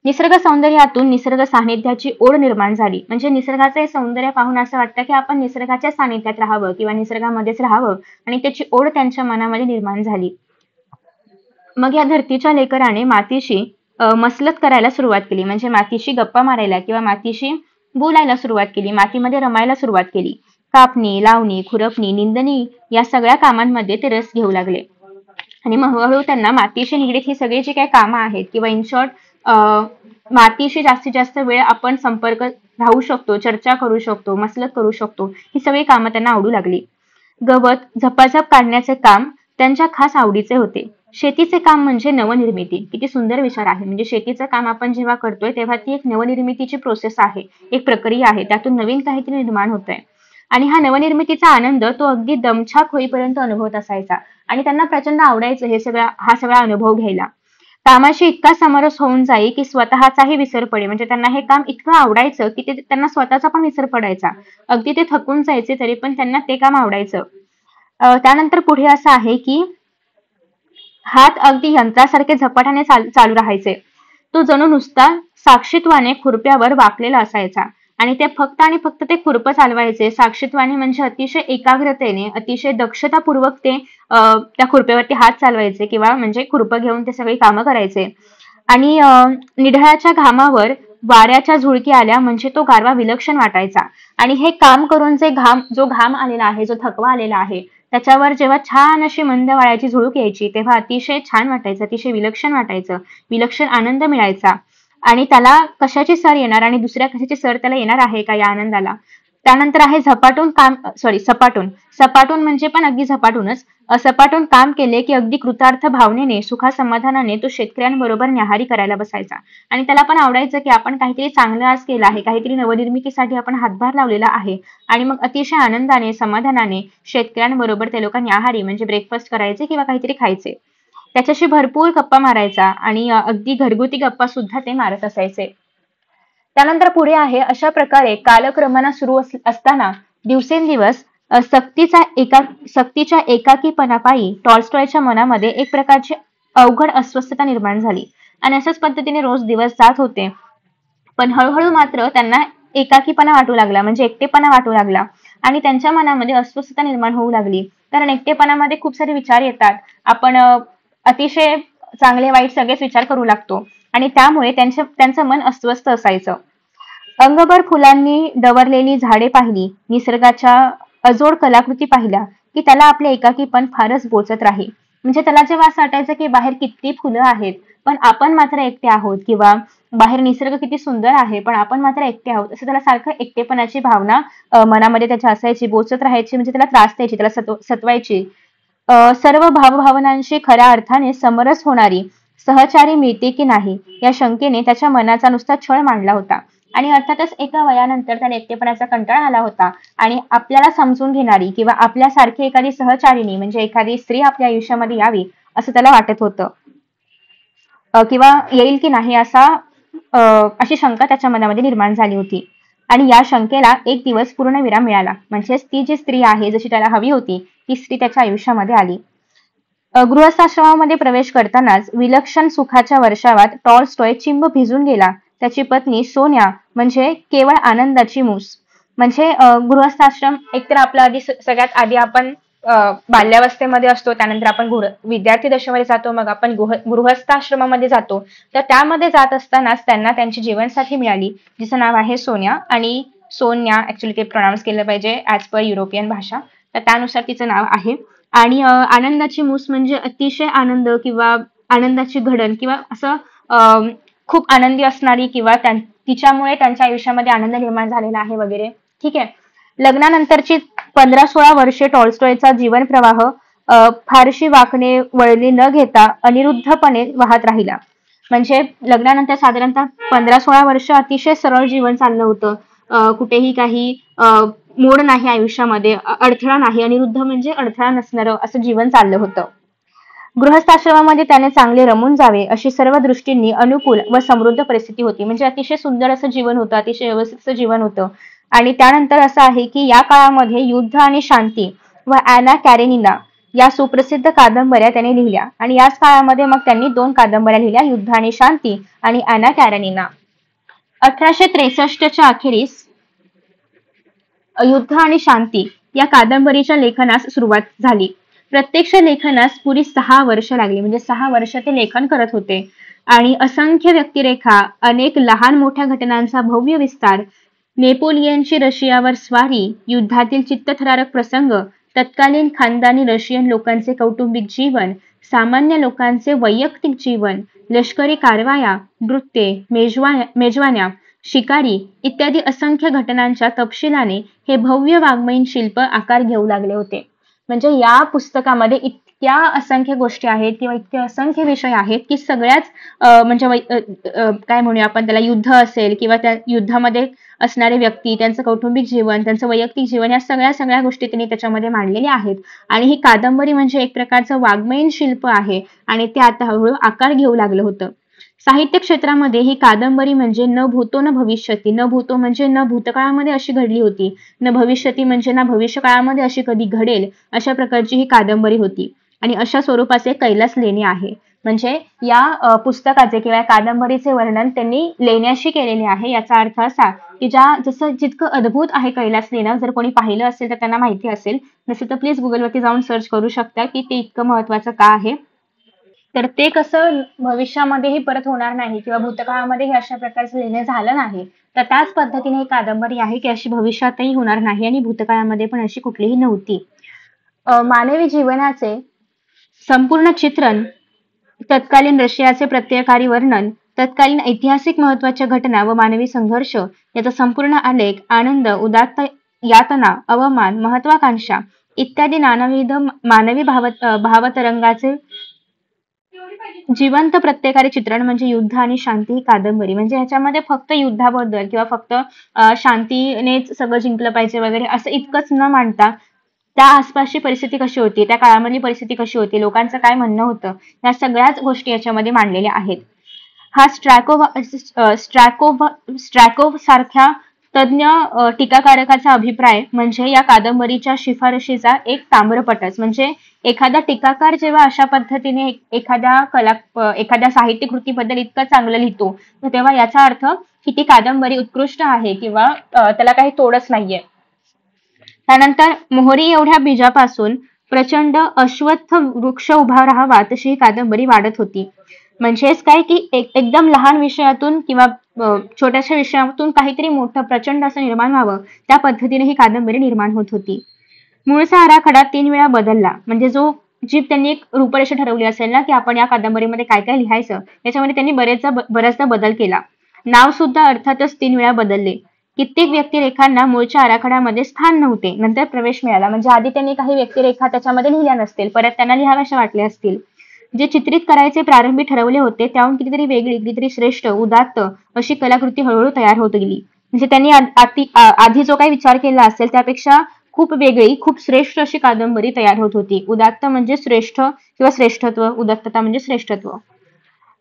Speaker 1: निसर्ग सौंदर्यातून निसर्ग सानिध्याची ओढ निर्माण झाली. म्हणजे निसर्गाचे सौंदर्य पाहून असं वाटतं की आपण निसर्गाच्या सानिध्यात राहावं किंवा निसर्गामध्येच राहावं, आणि त्याची ओढ त्यांच्या मनामध्ये निर्माण झाली. मग या धरतीच्या लेकराने मातीशी मसलत करायला सुरुवात केली. म्हणजे मातीशी गप्पा मारायला किंवा मातीशी बोलायला सुरुवात केली, मातीमध्ये रमायला सुरुवात केली. कापणी, लावणी, खुरपणी, निंदणी या सगळ्या कामांमध्ये ते रस घेऊ लागले. आणि मग हळूहळू त्यांना मातीशी निगडीत ही सगळी जी काही कामं आहेत किंवा इन शॉर्ट मातीशी जास्तीत जास्त वेळ आपण संपर्क राहू शकतो, चर्चा करू शकतो, मसलत करू शकतो, ही सगळी कामं त्यांना आवडू लागली. गवत झपाझप काढण्याचे काम त्यांच्या खास आवडीचे होते. शेतीचे काम म्हणजे नवनिर्मिती. किती सुंदर विचार आहे. म्हणजे शेतीचं काम आपण जेव्हा करतोय तेव्हा ती एक नवनिर्मितीची प्रोसेस आहे, एक प्रक्रिया आहे, त्यातून नवीन काहीतरी निर्माण होतंय. आणि हा नवनिर्मितीचा आनंद तो अगदी दमछाक होईपर्यंत अनुभवत असायचा. आणि त्यांना प्रचंड आवडायचं हा सगळा अनुभव घ्यायला. कामाशी इतका समरस होऊन जाई की स्वतःचाही विसर पडे. म्हणजे त्यांना हे काम इतकं आवडायचं की ते त्यांना स्वतःचा पण विसर पडायचा. अगदी ते थकून जायचे तरी पण त्यांना ते काम आवडायचं. त्यानंतर पुढे असं आहे की हात अगदी यंत्रासारखे झपाट्याने चालू राहायचे. तो जणू नुसता साक्षीत्वाने खुरप्यावर वाकलेला असायचा आणि ते फक्त आणि फक्त ते खुरप चालवायचे. साक्षीत्वाने म्हणजे अतिशय एकाग्रतेने, अतिशय दक्षतापूर्वक ते त्या खुरप्यावरती हात चालवायचे किंवा म्हणजे खुरपं घेऊन ते सगळी कामं करायचे. आणि निढळाच्या घामावर वाऱ्याच्या झुळकी आल्या म्हणजे तो गारवा विलक्षण वाटायचा. आणि हे काम करून जो घाम आलेला आहे, जो थकवा आलेला आहे, त्याच्यावर जेव्हा छान अशी मंद वाऱ्याची झुळूक यायची तेव्हा अतिशय छान वाटायचं, अतिशय विलक्षण वाटायचं, विलक्षण आनंद मिळायचा. आणि त्याला कशाची सर येणार आणि दुसऱ्या कशाची सर त्याला येणार आहे का या आनंदाला. त्यानंतर आहे सपाटून. सपाटून म्हणजे पण अगदी झपाटूनच. सपाटून काम केले की अगदी कृतार्थ भावनेने, सुखासमाधानाने तो शेतकऱ्यांबरोबर न्याहारी करायला बसायचा. आणि त्याला पण आवडायचं की आपण काहीतरी चांगलं आज केलं आहे, काहीतरी नवनिर्मितीसाठी आपण हातभार लावलेला आहे. आणि मग अतिशय आनंदाने, समाधानाने शेतकऱ्यांबरोबर ते लोक न्याहारी म्हणजे ब्रेकफास्ट करायचे किंवा काहीतरी खायचे. त्याच्याशी भरपूर गप्पा मारायचा आणि अगदी घरगुती गप्पा सुद्धा ते मारत असायचे. त्यानंतर पुढे आहे अशा प्रकारे कालक्रमानं सुरू असताना दिवसेंदिवस सक्तीच्या एकाकीपणापायी टॉल्स्टॉयच्या मनामध्ये एक प्रकारची अवघड अस्वस्थता निर्माण झाली आणि अशाच पद्धतीने रोज दिवस जात होते. पण हळूहळू मात्र त्यांना एकाकीपणा वाटू लागला म्हणजे एकटेपणा वाटू लागला आणि त्यांच्या मनामध्ये अस्वस्थता निर्माण होऊ लागली. कारण एकटेपणामध्ये खूप सारे विचार येतात. आपण अतिशय चांगले वाईट सगळेच विचार करू लागतो आणि त्यामुळे त्यांचं मन अस्वस्थ असायचं. अंगभर फुलांनी डवरलेली झाडे पाहिली, निसर्गाच्या अजोड कलाकृती पाहिल्या की त्याला आपले एकाकीपण फारच बोचत राही. म्हणजे त्याला जेव्हा असं वाटायचं की बाहेर किती फुलं आहेत पण आपण मात्र एकटे आहोत किंवा बाहेर निसर्ग किती सुंदर आहे पण आपण मात्र एकटे आहोत, असं त्याला सारखं एकटेपणाची भावना मनामध्ये त्याच्या असायची, बोचत राहायची. म्हणजे त्याला त्रास द्यायची, त्याला सतवायची. सर्व भावभावनांशी खऱ्या अर्थाने समरस होणारी सहचारी मिळते की नाही या शंकेने त्याच्या मनाचा नुसता छळ मांडला होता. आणि अर्थातच एका वयानंतर त्याला एकटेपणाचा कंटाळा आला होता आणि आपल्याला समजून घेणारी किंवा आपल्यासारखी एखादी सहचारिणी म्हणजे एखादी स्त्री आपल्या आयुष्यामध्ये यावी असं त्याला वाटत होतं. किंवा येईल की नाही अशी शंका त्याच्या मनामध्ये निर्माण झाली होती. आणि या शंकेला एक दिवस पूर्णविराम मिळाला. म्हणजेच ती जी स्त्री आहे जशी त्याला हवी होती ती स्त्री त्याच्या आयुष्यामध्ये आली. गृहस्थाश्रमामध्ये प्रवेश करतानाच विलक्षण सुखाच्या वर्षावात टॉल्स्टॉय चिंब भिजून गेला. त्याची पत्नी सोन्या म्हणजे केवळ आनंदाची मूस. म्हणजे गृहस्थाश्रम एकतर आपला सगळ्यात आधी आपण बाल्यावस्थेमध्ये असतो, त्यानंतर आपण विद्यार्थी दशेमध्ये जातो, मग आपण गृहस्थाश्रमामध्ये जातो. तर त्यामध्ये जात असतानाच त्यांना त्यांची जीवनसाथी मिळाली जिचं नाव आहे सोन्या. आणि सोन्या ऍक्च्युली ते प्रोनाऊन्स केलं पाहिजे ऍज पर युरोपियन भाषा, तर त्यानुसार तिचं नाव आहे. आणि आनंदाची मूस म्हणजे अतिशय आनंद किंवा आनंदाची घडण किंवा असं खूप आनंदी असणारी किंवा तिच्यामुळे त्यांच्या आयुष्यामध्ये आनंद निर्माण झालेला आहे वगैरे. ठीक आहे. लग्नानंतरची 15-16 वर्षे टॉल्स्टॉयचा जीवन प्रवाह फारशी वाकणे वळणे न घेता अनिरुद्धपणे वाहत राहिला. म्हणजे लग्नानंतर साधारणतः 15-16 वर्ष अतिशय सरळ जीवन चाललं होतं. कुठेही काही मोड नाही आयुष्यामध्ये, अडथळा नाही. अनिरुद्ध म्हणजे अडथळा नसणारं असं जीवन चाललं होतं. गृहस्थाश्रमामध्ये त्याने चांगले रमून जावे अशी सर्व दृष्टींनी अनुकूल व समृद्ध परिस्थिती होती. म्हणजे अतिशय सुंदर असं जीवन होतं, अतिशय व्यवस्थित असं जीवन होतं. आणि त्यानंतर असं आहे की या काळामध्ये युद्ध आणि शांती व ॲना कॅरेनिना या सुप्रसिद्ध कादंबऱ्या त्याने लिहिल्या. आणि याच काळामध्ये मग त्यांनी 2 कादंबऱ्या लिहिल्या, युद्ध आणि शांती आणि ॲना कॅरेनिना. 1863च्या अखेरीस युद्ध आणि शांती या कादंबरीच्या लेखनास सुरुवात झाली. प्रत्यक्ष लेखनास पुरी 6 वर्ष लागली. म्हणजे 6 वर्ष ते लेखन करत होते. आणि असंख्य व्यक्तिरेखा, अनेक लहान मोठ्या घटनांचा भव्य विस्तार, नेपोलियनची रशियावर स्वारी, युद्धातील चित्तथरारक प्रसंग, तत्कालीन खानदानी रशियन लोकांचे कौटुंबिक जीवन, सामान्य लोकांचे वैयक्तिक जीवन, लष्करी कारवाया, नृत्ये, मेजवान्या, शिकारी इत्यादी असंख्य घटनांच्या तपशिलाने हे भव्य वाङ्मयीन शिल्प आकार घेऊ लागले होते. म्हणजे या पुस्तकामध्ये इतक्या असंख्य गोष्टी आहेत किंवा इतके असंख्य विषय आहेत की सगळ्याच म्हणजे काय म्हणूया आपण त्याला, युद्ध असेल किंवा त्या युद्धामध्ये असणारे व्यक्ती, त्यांचं कौटुंबिक जीवन, त्यांचं वैयक्तिक जीवन, या सगळ्या गोष्टी त्यांनी त्याच्यामध्ये मांडलेल्या आहेत. आणि ही कादंबरी म्हणजे एक प्रकारचं वाङ्मयीन शिल्प आहे आणि ते आता हळूहळू आकार घेऊ लागलं होतं. साहित्य क्षेत्रामध्ये ही कादंबरी म्हणजे न भूतो न भविष्यती, न भूतो म्हणजे न भूतकाळामध्ये अशी घडली होती, न भविष्यती म्हणजे ना भविष्यकाळामध्ये अशी कधी घडेल, अशा प्रकारची ही कादंबरी होती. आणि अशा स्वरूपाचे कैलास लेणे आहे. म्हणजे या पुस्तकाचे किंवा या कादंबरीचे वर्णन त्यांनी लेण्याशी केलेले आहे. याचा अर्थ असा की जसं जितकं अद्भुत आहे कैलास लेणं, जर कोणी पाहिलं असेल तर त्यांना माहिती असेल. नसेल तर प्लीज गुगलवरती जाऊन सर्च करू शकता की ते इतकं महत्वाचं का आहे. तर ते कसं भविष्यामध्येही परत होणार नाही किंवा भूतकाळामध्येही अशा प्रकारचं लेणं झालं नाही, तर त्याच पद्धतीने ही कादंबरी आहे की अशी भविष्यातही होणार नाही आणि भूतकाळामध्ये पण अशी कुठलीही नव्हती. मानवी जीवनाचे संपूर्ण चित्रण, तत्कालीन रशियाचे प्रत्ययकारी वर्णन, तत्कालीन ऐतिहासिक महत्वाच्या घटना व मानवी संघर्ष याचा संपूर्ण आलेख, आनंद, उदात्त यातना, अवमान, महत्वाकांक्षा इत्यादी नानाविध मानवी भावतरंगाचे जिवंत प्रत्येकारी चित्रण म्हणजे युद्ध आणि शांती ही कादंबरी. म्हणजे ह्याच्यामध्ये फक्त युद्धाबद्दल किंवा फक्त शांतीनेच सगळं जिंकलं पाहिजे वगैरे असं इतकंच न मांडता त्या आसपासची परिस्थिती कशी होती, त्या काळामधली परिस्थिती कशी होती, लोकांचं काय म्हणणं होतं, या सगळ्याच गोष्टी याच्यामध्ये मांडलेल्या आहेत. हा स्ट्रॅकोव सारख्या तज्ञ टीकाकारकाचा अभिप्राय म्हणजे या कादंबरीच्या शिफारशीचा एक ताम्रपटच. म्हणजे एखादा टीकाकार जेव्हा अशा पद्धतीने एखाद्या साहित्य कृतीबद्दल इतकं चांगलं लिहितो, तर तेव्हा याचा अर्थ की ती कादंबरी उत्कृष्ट आहे किंवा त्याला काही तोडच नाहीये. त्यानंतर मोहरी एवढ्या बीजापासून प्रचंड अश्वत्थ वृक्ष उभा राहावा तशी ही कादंबरी वाढत होती. म्हणजेच काय की एकदम लहान विषयातून किंवा छोट्याशा विषयातून काहीतरी मोठं प्रचंड असं निर्माण व्हावं, त्या पद्धतीने ही कादंबरी निर्माण होत होती. मूळचा आराखडा 3 वेळा बदलला. म्हणजे जी त्यांनी एक रूपरेषा ठरवली असेल ना की आपण या कादंबरीमध्ये काय काय लिहायचं, याच्यामध्ये त्यांनी बऱ्याचदा बदल केला. नाव सुद्धा अर्थातच 3 वेळा बदलले. कित्येक व्यक्तिरेखांना मूळच्या आराखड्यामध्ये स्थान नव्हते, नंतर प्रवेश मिळाला. म्हणजे आधी त्यांनी काही व्यक्तिरेखा त्याच्यामध्ये लिहिल्या नसतील, परत त्यांना लिहाव्याशा वाटल्या असतील. जे चित्रित करायचे प्रारंभी ठरवले होते त्याहून कितीतरी वेगळी, कितीतरी श्रेष्ठ, उदात्त अशी कलाकृती हळूहळू तयार होत गेली. म्हणजे त्यांनी आधी जो काही विचार केला असेल त्यापेक्षा खूप वेगळी, खूप श्रेष्ठ अशी कादंबरी तयार होत होती. उदात्त म्हणजे श्रेष्ठ किंवा श्रेष्ठत्व, उदात्तता म्हणजे श्रेष्ठत्व.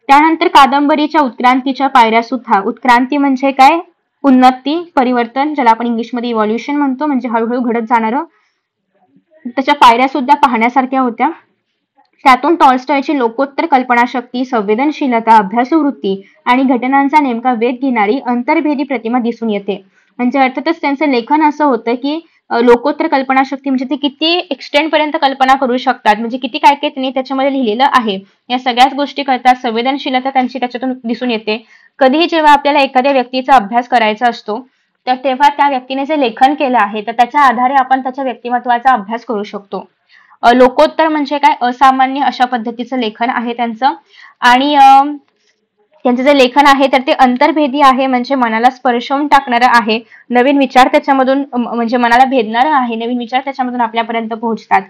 Speaker 1: त्यानंतर कादंबरीच्या उत्क्रांतीच्या पायऱ्या सुद्धा, उत्क्रांती म्हणजे काय, उन्नती, परिवर्तन, ज्याला आपण इंग्लिशमध्ये इव्हॉल्युशन म्हणतो, म्हणजे हळूहळू घडत जाणारं, त्याच्या पायऱ्या सुद्धा पाहण्यासारख्या होत्या. त्यातून टॉल्स्टॉयची लोकोत्तर कल्पनाशक्ती, संवेदनशीलता, अभ्यासवृत्ती आणि घटनांचा नेमका वेध घेणारी अंतर्भेदी प्रतिमा दिसून येते. म्हणजे अर्थातच त्यांचं लेखन असं होतं की लोकोत्तर कल्पनाशक्ती म्हणजे ते किती एक्सटेंड पर्यंत कल्पना करू शकतात, म्हणजे किती काय काय त्यांनी त्याच्यामध्ये लिहिलेलं आहे, या सगळ्याच गोष्टी करतात. संवेदनशीलता त्यांची त्याच्यातून दिसून येते. कधीही जेव्हा आपल्याला एखाद्या व्यक्तीचा अभ्यास करायचा असतो, तर तेव्हा त्या व्यक्तीने जे लेखन केलं आहे तर त्याच्या आधारे आपण त्याच्या व्यक्तिमत्वाचा अभ्यास करू शकतो. लोकोत्तर म्हणजे काय, असामान्य अशा पद्धतीचं लेखन आहे त्यांचं. आणि त्यांचं जे लेखन आहे तर ते अंतर्भेदी आहे, म्हणजे मनाला स्पर्शवून टाकणारं आहे. नवीन विचार त्याच्यामधून म्हणजे मनाला भेदणारं आहे, नवीन विचार त्याच्यामधून आपल्यापर्यंत पोहोचतात.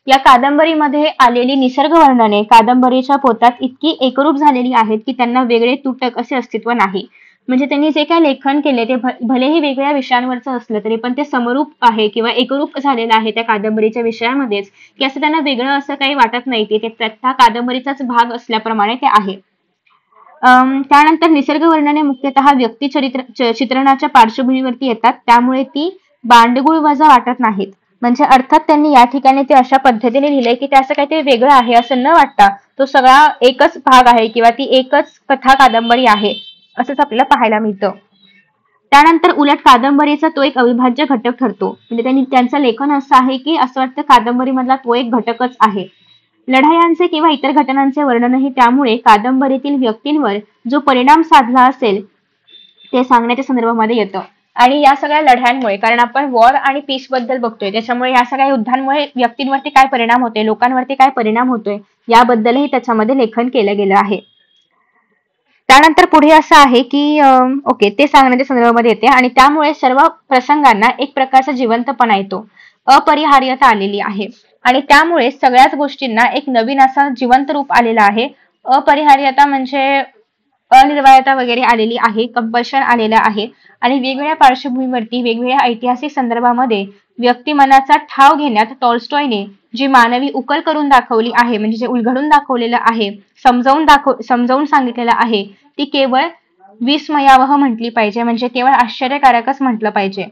Speaker 1: या कादंबरीमध्ये आलेली निसर्ग वर्णने कादंबरीच्या पोतात इतकी एकरूप झालेली आहेत की त्यांना वेगळे तुटक असे अस्तित्व नाही. म्हणजे त्यांनी जे काय लेखन केले ते भलेही वेगळ्या विषयांवरचं असलं तरी पण ते समरूप आहे किंवा एकरूप झालेलं आहे त्या कादंबरीच्या विषयामध्येच, की असं त्यांना वेगळं असं काही वाटत नाही. ते त्या कादंबरीचाच भाग असल्याप्रमाणे ते आहे. त्यानंतर निसर्ग वर्णने मुख्यतः चित्रणाच्या पार्श्वभूमीवरती येतात, त्यामुळे ती बांडगुळ वजा वाटत नाहीत. म्हणजे अर्थात त्यांनी या ठिकाणी ते अशा पद्धतीने लिहिलंय की ते असं काहीतरी वेगळं आहे असं न वाटता तो सगळा एकच भाग आहे किंवा ती एकच कथा कादंबरी आहे असंच आपल्याला पाहायला मिळतं. त्यानंतर उलट कादंबरीचा तो एक अविभाज्य घटक ठरतो. म्हणजे त्यांचं लेखन असं आहे की असं वाटतं कादंबरीमधला तो एक घटकच आहे. लढायांचे किंवा इतर घटनांचे वर्णनही त्यामुळे कादंबरीतील व्यक्तींवर जो परिणाम साधला असेल ते सांगण्याच्या संदर्भामध्ये येतं. आणि या सगळ्या लढ्यांमुळे, कारण आपण वॉर आणि पीस बद्दल बघतोय, त्याच्यामुळे या सगळ्या युद्धांमुळे व्यक्तींवरती काय परिणाम होतोय, लोकांवरती काय परिणाम होतोय, याबद्दलही त्याच्यामध्ये लेखन केलं गेलं आहे. त्यानंतर पुढे असं आहे की ओके, ते सांगण्याच्या संदर्भामध्ये येते आणि त्यामुळे सर्व प्रसंगांना एक प्रकारचा जिवंतपणा येतो, अपरिहार्यता आलेली आहे. आणि त्यामुळे सगळ्याच गोष्टींना एक नवीन असं जिवंत रूप आलेलं आहे. अपरिहार्यता म्हणजे अनिर्वायता वगैरे आलेली आहे, कंपल्शन आलेलं आहे आणि वेगवेगळ्या पार्श्वभूमीवरती वेगवेगळ्या ऐतिहासिक संदर्भामध्ये व्यक्तिमनाचा ठाव घेण्यात टॉल्स्टॉयने जी मानवी उकल करून दाखवली आहे, म्हणजे जे उलगडून दाखवलेलं आहे, समजावून सांगितलेलं आहे, ती केवळ विस्मयावह म्हटली पाहिजे, म्हणजे केवळ आश्चर्यकारकच म्हटलं पाहिजे.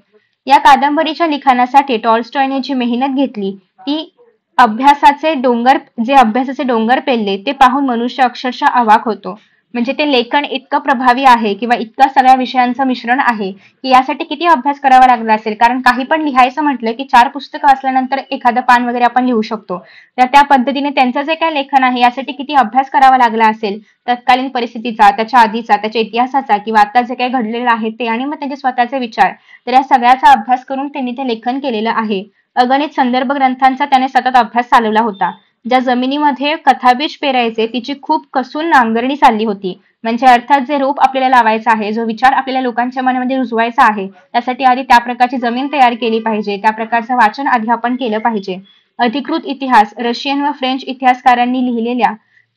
Speaker 1: या कादंबरीच्या लिखाणासाठी टॉल्स्टॉयने जी मेहनत घेतली ती अभ्यासाचे डोंगर पेलले ते पाहून मनुष्य अक्षरशः अवाक होतो. म्हणजे ते लेखन इतकं प्रभावी आहे किंवा इतकं सगळ्या विषयांचं मिश्रण आहे की यासाठी किती अभ्यास करावा लागला असेल. कारण काही पण लिहायचं म्हटलं की 4 पुस्तकं वाचल्यानंतर एखादं पान वगैरे आपण लिहू शकतो. तर त्या पद्धतीने त्यांचं जे काही लेखन आहे यासाठी किती अभ्यास करावा लागला असेल, तत्कालीन परिस्थितीचा, त्याच्या आधीचा, त्याच्या इतिहासाचा किंवा आता जे काही घडलेलं आहे ते आणि मग त्यांचे स्वतःचे विचार. तर या सगळ्याचा अभ्यास करून त्यांनी ते लेखन केलेलं आहे. अगणित संदर्भ ग्रंथांचा त्याने सतत अभ्यास चालवला होता. ज्या जमिनीमध्ये कथाबीज पेरायचे तिची खूप कसून नांगरणी चालली होती. म्हणजे अर्थात जे रोप आपल्याला लावायचं आहे, जो विचार आपल्याला लोकांच्या मनामध्ये रुजवायचा आहे, त्यासाठी आधी त्या प्रकारची जमीन तयार केली पाहिजे, त्या प्रकारचं वाचन आधी आपण केलं पाहिजे. अधिकृत इतिहास रशियन व फ्रेंच इतिहासकारांनी लिहिलेल्या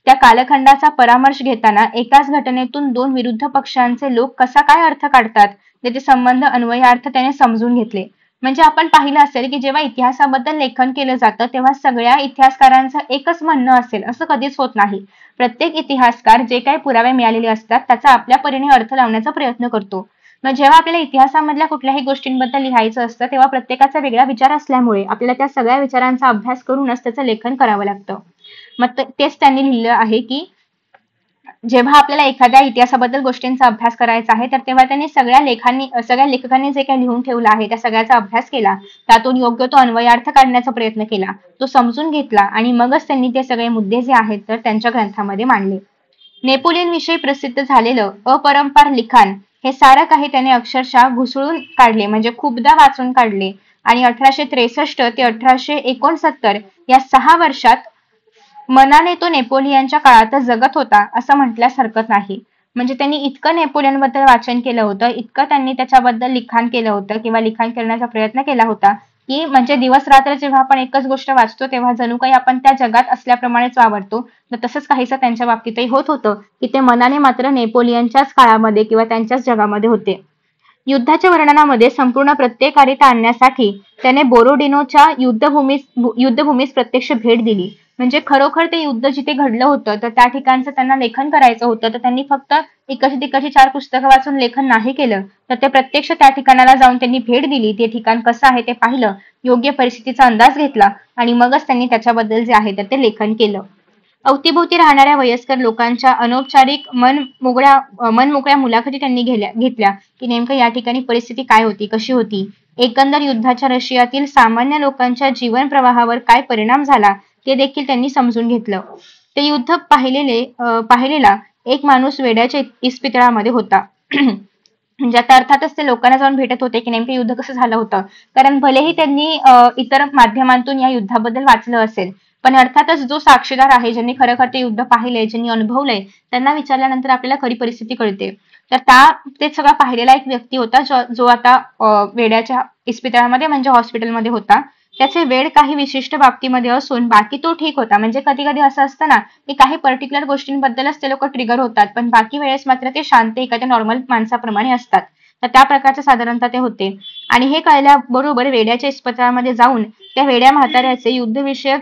Speaker 1: त्या कालखंडाचा परामर्श घेताना एकाच घटनेतून 2 विरुद्ध पक्षांचे लोक कसा काय अर्थ काढतात त्याचे संबंध अन्वयार्थ त्याने समजून घेतले. म्हणजे आपण पाहिलं असेल की जेव्हा इतिहासाबद्दल लेखन केलं जातं तेव्हा सगळ्या इतिहासकारांचं एकच म्हणणं असेल असं कधीच होत नाही. प्रत्येक इतिहासकार जे काही पुरावे मिळालेले असतात त्याचा आपल्या परीने अर्थ लावण्याचा प्रयत्न करतो. मग जेव्हा आपल्याला इतिहासामधल्या कुठल्याही गोष्टींबद्दल लिहायचं असतं तेव्हा प्रत्येकाचा वेगळा विचार असल्यामुळे आपल्याला त्या सगळ्या विचारांचा अभ्यास करूनच त्याचं लेखन करावं लागतं. मग तेच त्यांनी लिहिलं आहे की जेव्हा आपल्याला एखाद्या इतिहासाबद्दल गोष्टींचा अभ्यास करायचा आहे तर तेव्हा त्यांनी सगळ्या लेखकांनी जे काही लिहून ठेवलं आहे त्या सगळ्याचा अभ्यास केला, त्यातून योग्य तो अन्वयार्थ काढण्याचा प्रयत्न केला, तो समजून घेतला आणि मगच त्यांनी ते सगळे मुद्दे जे आहेत तर त्यांच्या ग्रंथामध्ये मांडले. नेपोलियन विषयी प्रसिद्ध झालेलं अपरंपार लिखाण हे सारं काही त्याने अक्षरशः घुसळून काढले, म्हणजे खूपदा वाचून काढले आणि 1863 ते 1869 या 6 वर्षात मनाने तो नेपोलियनच्या काळातच जगत होता असं म्हटल्यास हरकत नाही. म्हणजे त्यांनी इतकं नेपोलियन बद्दल वाचन केलं होतं, इतकं त्यांनी त्याच्याबद्दल लिखाण केलं होतं किंवा लिखाण करण्याचा प्रयत्न केला होता की म्हणजे दिवस रात्र जेव्हा आपण एकच गोष्ट वाचतो तेव्हा जणू काही आपण त्या जगात असल्याप्रमाणेच वावरतो. तर तसंच काहीसं त्यांच्या बाबतीतही होत होतं की ते मनाने मात्र नेपोलियनच्याच काळामध्ये किंवा त्यांच्याच जगामध्ये होते. युद्धाच्या वर्णनामध्ये संपूर्ण प्रत्येकारिता आणण्यासाठी त्याने बोरोडिनोच्या युद्धभूमीस प्रत्यक्ष भेट दिली. म्हणजे खरोखर ते युद्ध जिथे घडलं होतं तर त्या ठिकाणचं त्यांना लेखन करायचं होतं, तर त्यांनी फक्त इकडची तिकडची 4 पुस्तकं वाचून लेखन नाही केलं, तर ते प्रत्यक्ष त्या ठिकाणाला जाऊन त्यांनी भेट दिली, ते ठिकाण कसं आहे ते पाहिलं, योग्य परिस्थितीचा अंदाज घेतला आणि मगच त्यांनी त्याच्याबद्दल जे आहे तर ते लेखन केलं. अवतीभोवती राहणाऱ्या वयस्कर लोकांच्या अनौपचारिक मन मोकळ्या मुलाखती त्यांनी घेतल्या की नेमकं या ठिकाणी परिस्थिती काय होती, कशी होती, एकंदर युद्धाच्या रशियातील सामान्य लोकांच्या जीवन प्रवाहावर काय परिणाम झाला ते देखील त्यांनी समजून घेतलं. ते युद्ध पाहिलेला एक माणूस वेड्याच्या इस्पितळामध्ये होता. म्हणजे आता अर्थातच ते लोकांना जाऊन भेटत होते की नेमकं युद्ध कसं झालं होतं, कारण भलेही त्यांनी इतर माध्यमांतून या युद्धाबद्दल वाचलं असेल, पण अर्थातच जो साक्षीदार आहे, ज्यांनी खरं ते युद्ध पाहिलंय, ज्यांनी अनुभवलंय, त्यांना विचारल्यानंतर आपल्याला खरी परिस्थिती कळते. तर ते सगळं पाहिलेला एक व्यक्ती होता जो आता वेड्याच्या इस्पितळामध्ये म्हणजे हॉस्पिटलमध्ये होता. त्याचे वेड काही विशिष्ट बाबतीमध्ये असून बाकी तो ठीक होता. म्हणजे कधी कधी असं असतं ना की काही पर्टिक्युलर गोष्टींबद्दलच ते लोक ट्रिगर होतात, पण बाकी वेळेस मात्र ते शांत एखाद्या नॉर्मल माणसाप्रमाणे असतात. तर त्या प्रकारचे साधारणतः ते होते. आणि हे कळल्याबरोबर वेड्याच्या इस्पितळामध्ये जाऊन त्या वेड्या म्हाताऱ्याचे युद्धविषयक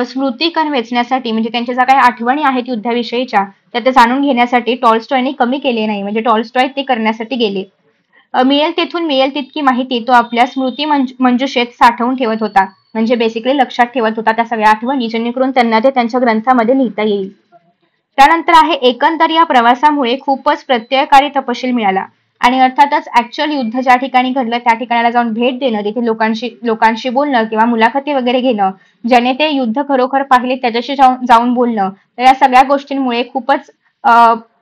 Speaker 1: स्मृतिकण वेचण्यासाठी, म्हणजे त्यांच्या ज्या काही आठवणी आहेत युद्धाविषयीच्या त्या ते जाणून घेण्यासाठी टॉल्स्टॉयने कमी केले नाही. म्हणजे टॉल्स्टॉय ते करण्यासाठी गेले. मिळेल तितकी माहिती तो आपल्या स्मृती मंजुषेत साठवून ठेवत होता. म्हणजे बेसिकली लक्षात ठेवत होता त्या सगळ्या आठवणी, जेणेकरून त्यांना ते त्यांच्या ग्रंथामध्ये लिहिता येईल. त्यानंतर आहे एकंदर या प्रवासामुळे खूपच प्रत्ययकारी तपशील मिळाला आणि अर्थातच ऍक्च्युअल युद्ध ज्या ठिकाणी घडलं त्या ठिकाणाला जाऊन भेट देणं, तिथे लोकांशी बोलणं किंवा मुलाखती वगैरे घेणं, ज्याने ते युद्ध खरोखर पाहिले त्याच्याशी जाऊन बोलणं, तर या सगळ्या गोष्टींमुळे खूपच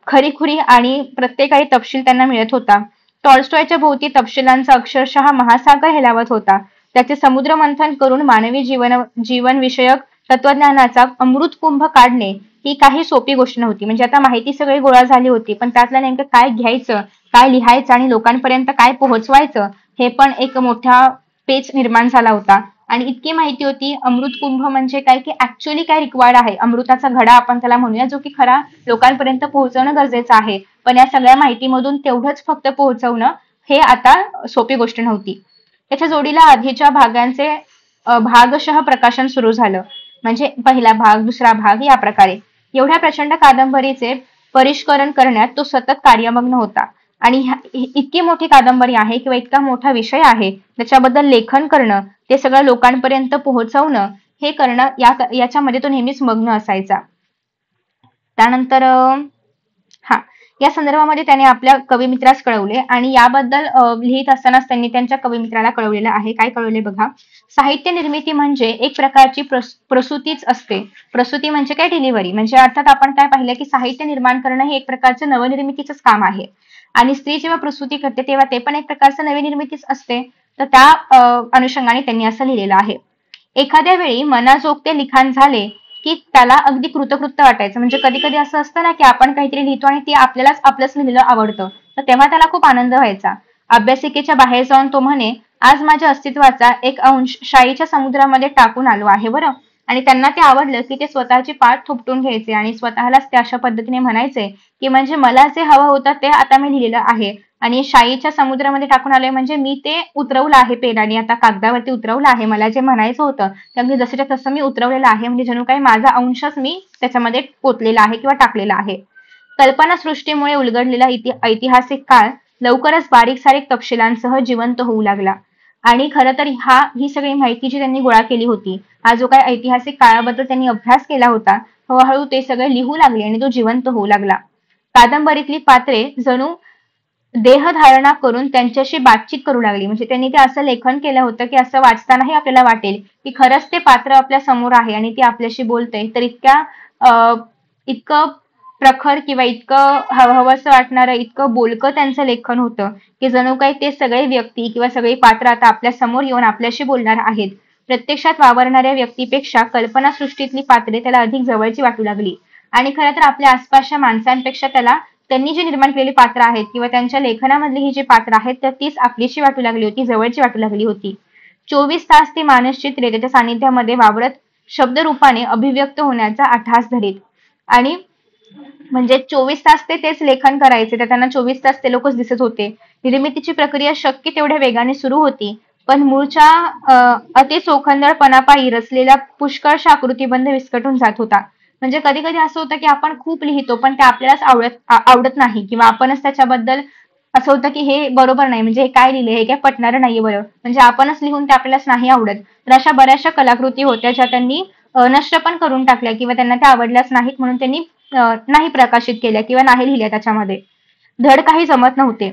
Speaker 1: खरीखुरी आणि प्रत्येकाही तपशील त्यांना मिळत होता. टॉल्स्टॉयच्या भोवती तपशिलांचा अक्षरशः महासागर हेलावत होता. त्याचे समुद्र मंथन करून मानवी जीवन विषयक तत्वज्ञानाचा अमृतकुंभ काढणे ही काही सोपी गोष्ट नव्हती. म्हणजे आता माहिती सगळी गोळा झाली होती, पण त्यातलं नेमकं काय घ्यायचं, काय लिहायचं आणि लोकांपर्यंत काय पोहोचवायचं हे पण एक मोठा पेच निर्माण झाला होता. आणि इतकी माहिती होती अमृत कुंभ म्हणजे काय, की ऍक्च्युअली काय रिक्वायर्ड आहे, अमृताचा घडा आपण त्याला म्हणूया, जो की खरा लोकांपर्यंत पोहोचवणं गरजेचं आहे. पण या सगळ्या माहितीमधून तेवढंच फक्त पोहोचवणं हे आता सोपी गोष्ट नव्हती. त्याच्या जोडीला आधीच्या भागांचे भागशः प्रकाशन सुरू झालं. म्हणजे पहिला भाग, दुसरा भाग या प्रकारे. एवढ्या प्रचंड कादंबरीचे परिष्करण करण्यात तो सतत कार्यमग्न होता. आणि इतकी मोठी कादंबरी आहे किंवा इतका मोठा विषय आहे, त्याच्याबद्दल लेखन करणं, ते सगळं लोकांपर्यंत पोहोचवणं, हे करणं याच्यामध्ये तो नेहमीच मग्न असायचा. त्यानंतर हा या संदर्भामध्ये त्याने आपल्या कविमित्रास कळवले आणि याबद्दल लिहित असतानाच त्यांनी त्यांच्या कविमित्राला कळवलेलं आहे. काय कळवले बघा. साहित्य निर्मिती म्हणजे एक प्रकारची प्रसूतीच असते. प्रसूती म्हणजे काय, डिलिव्हरी. म्हणजे अर्थात आपण काय पाहिलं की साहित्य निर्माण करणं हे एक प्रकारचं नवनिर्मितीचंच काम आहे. आणि स्त्री जेव्हा प्रसूती करते तेव्हा ते पण एक प्रकारचं नवनिर्मितीच असते. तर त्या अनुषंगाने त्यांनी असं लिहिलेलं आहे. एखाद्या वेळी मनाजोगते लिखाण झाले की त्याला अगदी कृतकृत्य वाटायचं. म्हणजे कधी कधी असं असतं ना की आपण काहीतरी लिहितो आणि ते आपल्यालाच आपलंच लिहिलेलं आवडतं, तर तेव्हा त्याला खूप आनंद व्हायचा. अभ्यासिकेच्या बाहेर जाऊन तो म्हणे, आज माझ्या अस्तित्वाचा एक अंश शाईच्या समुद्रामध्ये टाकून आलो आहे बरं. आणि त्यांना ते आवडलं की ते स्वतःची पाठ थोपटून घ्यायचे आणि स्वतःलाच ते अशा पद्धतीने म्हणायचे की म्हणजे मला जे हवं होतं ते आता मी लिहिलेलं आहे आणि शाईच्या समुद्रामध्ये टाकून आलोय म्हणजे मी ते उतरवलं आहे पेनाने, आता कागदावरती उतरवलं आहे. मला जे म्हणायचं होतं ते अगदी जसंच्या तसं मी उतरवलेलं आहे. म्हणजे जणू काही माझा अंशच मी त्याच्यामध्ये पोचलेला आहे किंवा टाकलेला आहे. कल्पनासृष्टीमुळे उलगडलेला ऐतिहासिक काळ लवकरच बारीक सारीक तपशिलांसह जिवंत होऊ लागला. आणि खरं तर ही सगळी माहिती जी त्यांनी गोळा केली होती, हा जो काही ऐतिहासिक काळाबद्दल त्यांनी अभ्यास केला होता, हळूहळू ते सगळे लिहू लागले आणि तो जिवंत होऊ लागला. कादंबरीतली पात्रे जणू देहधारणा करून त्यांच्याशी बातचीत करू लागली. म्हणजे त्यांनी ते असं लेखन केलं होतं की असं वाचतानाही आपल्याला वाटेल की खरंच ते पात्र आपल्या समोर आहे आणि ते आपल्याशी बोलतंय. तर इतकं प्रखर किंवा इतकं हवंहवंसं वाटणारं, इतकं बोलकं त्यांचं लेखन होतं की जणू काही ते सगळे व्यक्ती किंवा सगळी पात्र आता आपल्या समोर येऊन आपल्याशी बोलणार आहेत. प्रत्यक्षात वावरणाऱ्या व्यक्तीपेक्षा कल्पनासृष्टीतली पात्रे त्याला अधिक जवळची वाटू लागली. आणि खरं तर आपल्या आसपासच्या माणसांपेक्षा त्याला त्यांनी जी निर्माण केलेली पात्र आहेत किंवा त्यांच्या लेखनामधली ही जी पात्र आहेत तर तीच आपलीशी वाटू लागली होती, जवळची वाटू लागली होती. 24 तास ती मानसचित्रे त्याच्या सानिध्यामध्ये वावरत शब्दरूपाने अभिव्यक्त होण्याचा अट्टहास धरीत. आणि म्हणजे 24 तास ते तेच लेखन करायचे, तर त्यांना 24 तास ते लोकच दिसत होते. निर्मितीची प्रक्रिया शक्य तेवढ्या वेगाने सुरू होती, पण मूळच्या अति चोखंदळपणापायी रचलेला पुष्कळशा आकृतीबंध विस्कटून जात होता. म्हणजे कधी कधी असं होतं की आपण खूप लिहितो पण ते आपल्यालाच आवडत नाही किंवा आपणच त्याच्याबद्दल असं होतं की हे बरोबर नाही, म्हणजे हे काय लिहिलंय, हे काय पटणारं नाहीये बरं, म्हणजे आपणच लिहून ते आपल्यालाच नाही आवडत. तर अशा बऱ्याचशा कलाकृती होत्या ज्या त्यांनी नष्ट पण करून टाकल्या किंवा त्यांना त्या आवडल्याच नाहीत म्हणून त्यांनी नाही प्रकाशित केल्या किंवा नाही लिहिल्या त्याच्यामध्ये. धड काही जमत नव्हते.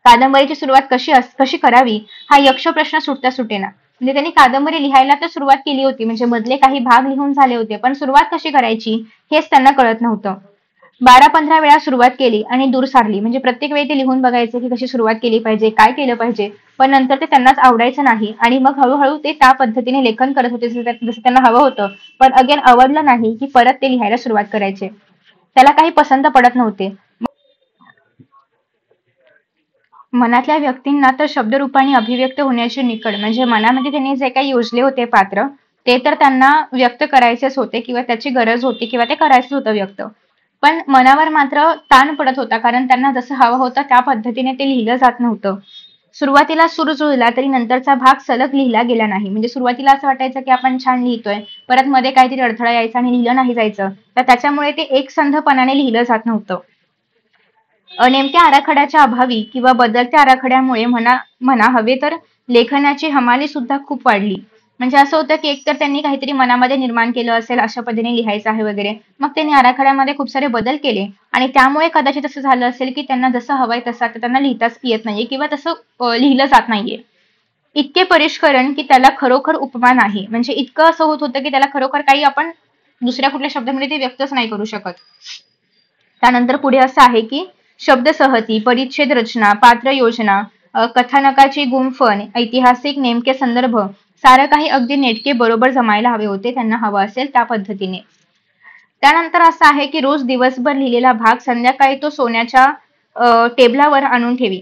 Speaker 1: कादंबरीची सुरुवात कशी करावी हा यक्ष प्रश्न सुटता सुटेना. म्हणजे त्यांनी कादंबरी लिहायला तर सुरुवात केली होती, म्हणजे मधले काही भाग लिहून झाले होते, पण सुरुवात कशी करायची हेच त्यांना कळत नव्हतं. 12-15 वेळा सुरुवात केली आणि दूर सारली. म्हणजे प्रत्येक वेळी ते लिहून बघायचे की कशी सुरुवात केली पाहिजे, काय केलं पाहिजे, पण नंतर ते त्यांनाच आवडायचं नाही आणि मग हळूहळू ते त्या पद्धतीने लेखन करत होते जसं त्यांना हवं होतं, पण अगेन आवडलं नाही की परत ते लिहायला सुरुवात करायचे. त्याला काही पसंत पडत नव्हते. मनातल्या व्यक्तींना तर शब्दरूपाने अभिव्यक्त होण्याची निकड, म्हणजे मनामध्ये त्यांनी जे काही योजले होते पात्र, ते तर त्यांना व्यक्त करायचेच होते किंवा त्याची गरज होती किंवा ते करायचंच होतं व्यक्त. पण मनावर मात्र ताण पडत होता, कारण त्यांना जसं हवं होतं त्या पद्धतीने ते लिहिलं जात नव्हतं. सुरुवातीला सूर जुळला तरी नंतरचा भाग सलग लिहिला गेला नाही. म्हणजे सुरुवातीला असं वाटायचं की आपण छान लिहितोय, परत मध्ये काहीतरी अडथळा यायचा आणि लिहिलं नाही जायचं, तर त्याच्यामुळे ते एकसंधपणाने लिहिलं जात नव्हतं. नेमक्या आराखड्याच्या अभावी किंवा बदलत्या आराखड्यामुळे म्हणा हवे तर लेखनाची हमाली सुद्धा खूप वाढली. म्हणजे असं होतं की एकतर त्यांनी काहीतरी मनामध्ये निर्माण केलं असेल अशा पद्धतीने लिहायचं आहे वगैरे, मग त्यांनी आराखड्यामध्ये खूप सारे बदल केले आणि त्यामुळे कदाचित असं झालं असेल की त्यांना जसं हवंय तसं आता त्यांना लिहिताच येत नाहीये किंवा तसं लिहिलं जात नाहीये. इतके परिष्करण की त्याला खरोखर उपमा नाही. म्हणजे इतकं असं होत होतं की त्याला खरोखर काही आपण दुसऱ्या कुठल्या शब्दामध्ये ते व्यक्तच नाही करू शकत. त्यानंतर पुढे असं आहे की शब्दसहती, परिच्छेद रचना, पात्र योजना, कथानकाची गुंफण, ऐतिहासिक नेमके संदर्भ, सारं काही अगदी नेटके बरोबर जमायला हवे होते त्यांना हवं असेल त्या पद्धतीने. त्यानंतर असं आहे की रोज दिवसभर लिहिलेला भाग संध्याकाळी तो सोन्याच्या टेबलावर आणून ठेवी.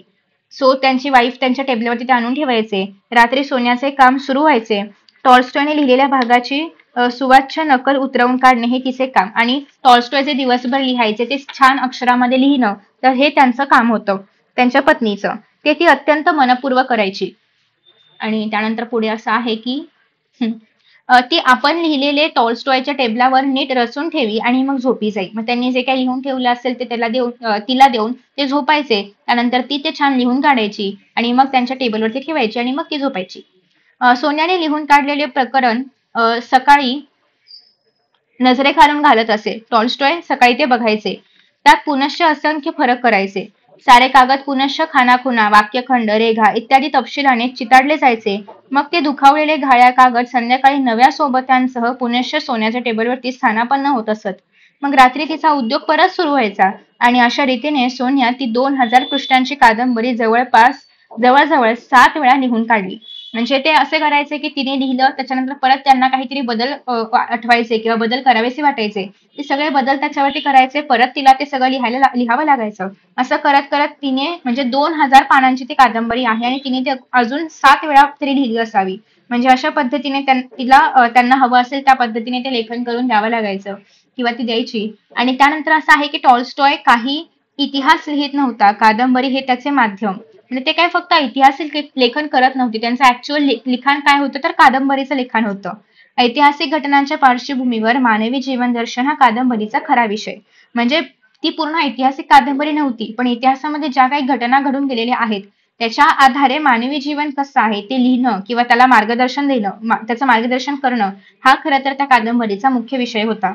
Speaker 1: सो त्यांची वाईफ त्यांच्या टेबलवरती ते आणून ठेवायचे. रात्री सोन्याचे काम सुरू व्हायचे. टॉल्स्टॉयने लिहिलेल्या भागाची सुवाच्य नकल उतरवून काढणे हे तिचे काम, आणि टॉल्स्टॉय जे दिवसभर लिहायचे ते छान अक्षरामध्ये लिहिणं, तर हे त्यांचं काम होतं. त्यांच्या पत्नीचं ते ती अत्यंत मनपूर्वक करायची. आणि त्यानंतर पुढे असं आहे की ती आपण लिहिलेले टॉल्स्टॉयच्या टेबलावर नीट रचून ठेवी आणि मग झोपी जाई. मग त्यांनी जे काही लिहून ठेवलं असेल ते तिला देऊन ते झोपायचे. त्यानंतर ती ते छान लिहून काढायची आणि मग त्यांच्या टेबलवरती ठेवायची आणि मग ती झोपायची. सोन्याने लिहून काढलेले प्रकरण सकाळी नजरेखालून घालत असे. टॉल्स्टॉय सकाळी ते बघायचे. त्यात पुनश्च असंख्य फरक करायचे. सारे कागद पुनश्च खानाखुणा, वाक्यखंड, रेघा इत्यादी तपशिलाने चिताडले जायचे. मग ते दुखावलेले घाया कागद संध्याकाळी नव्या सोबत्यांसह पुनश्च सोन्याच्या टेबलवरती स्थानापन्न होत असत. मग रात्री तिचा उद्योग परत सुरू व्हायचा आणि अशा रीतीने सोनिया ती 2000 पृष्ठांची कादंबरी जवळजवळ 7 वेळा लिहून काढली. म्हणजे ते असे करायचे की तिने लिहिलं, त्याच्यानंतर परत त्यांना काहीतरी बदल आठवायचे किंवा बदल करावेसे वाटायचे. ते सगळे बदल त्याच्यावरती करायचे, परत तिला ते सगळं लिहावं लागायचं. असं करत करत तिने म्हणजे 2000 पानांची ती कादंबरी आहे आणि तिने ती अजून 7 वेळा तरी लिहिली असावी. म्हणजे अशा पद्धतीने त्यांना हवं असेल त्या पद्धतीने ते लेखन करून द्यावं लागायचं किंवा ती द्यायची. आणि त्यानंतर असं आहे की टॉल्स्टॉय काही इतिहास लिहित नव्हता. कादंबरी हे त्याचे माध्यम. म्हणजे ते काय फक्त ऐतिहासिक लेखन करत नव्हते. त्यांचं ऍक्च्युअल लिखाण काय होतं, तर कादंबरीचं लिखाण होतं. ऐतिहासिक घटनांच्या पार्श्वभूमीवर मानवी जीवन दर्शन हा कादंबरीचा खरा विषय. म्हणजे ती पूर्ण ऐतिहासिक कादंबरी नव्हती, पण इतिहासामध्ये ज्या काही घटना घडून गेलेल्या आहेत त्याच्या आधारे मानवी जीवन कसं आहे ते लिहिणं किंवा त्याला मार्गदर्शन देणं, त्याचं मार्गदर्शन करणं, हा खरं तर त्या कादंबरीचा मुख्य विषय होता.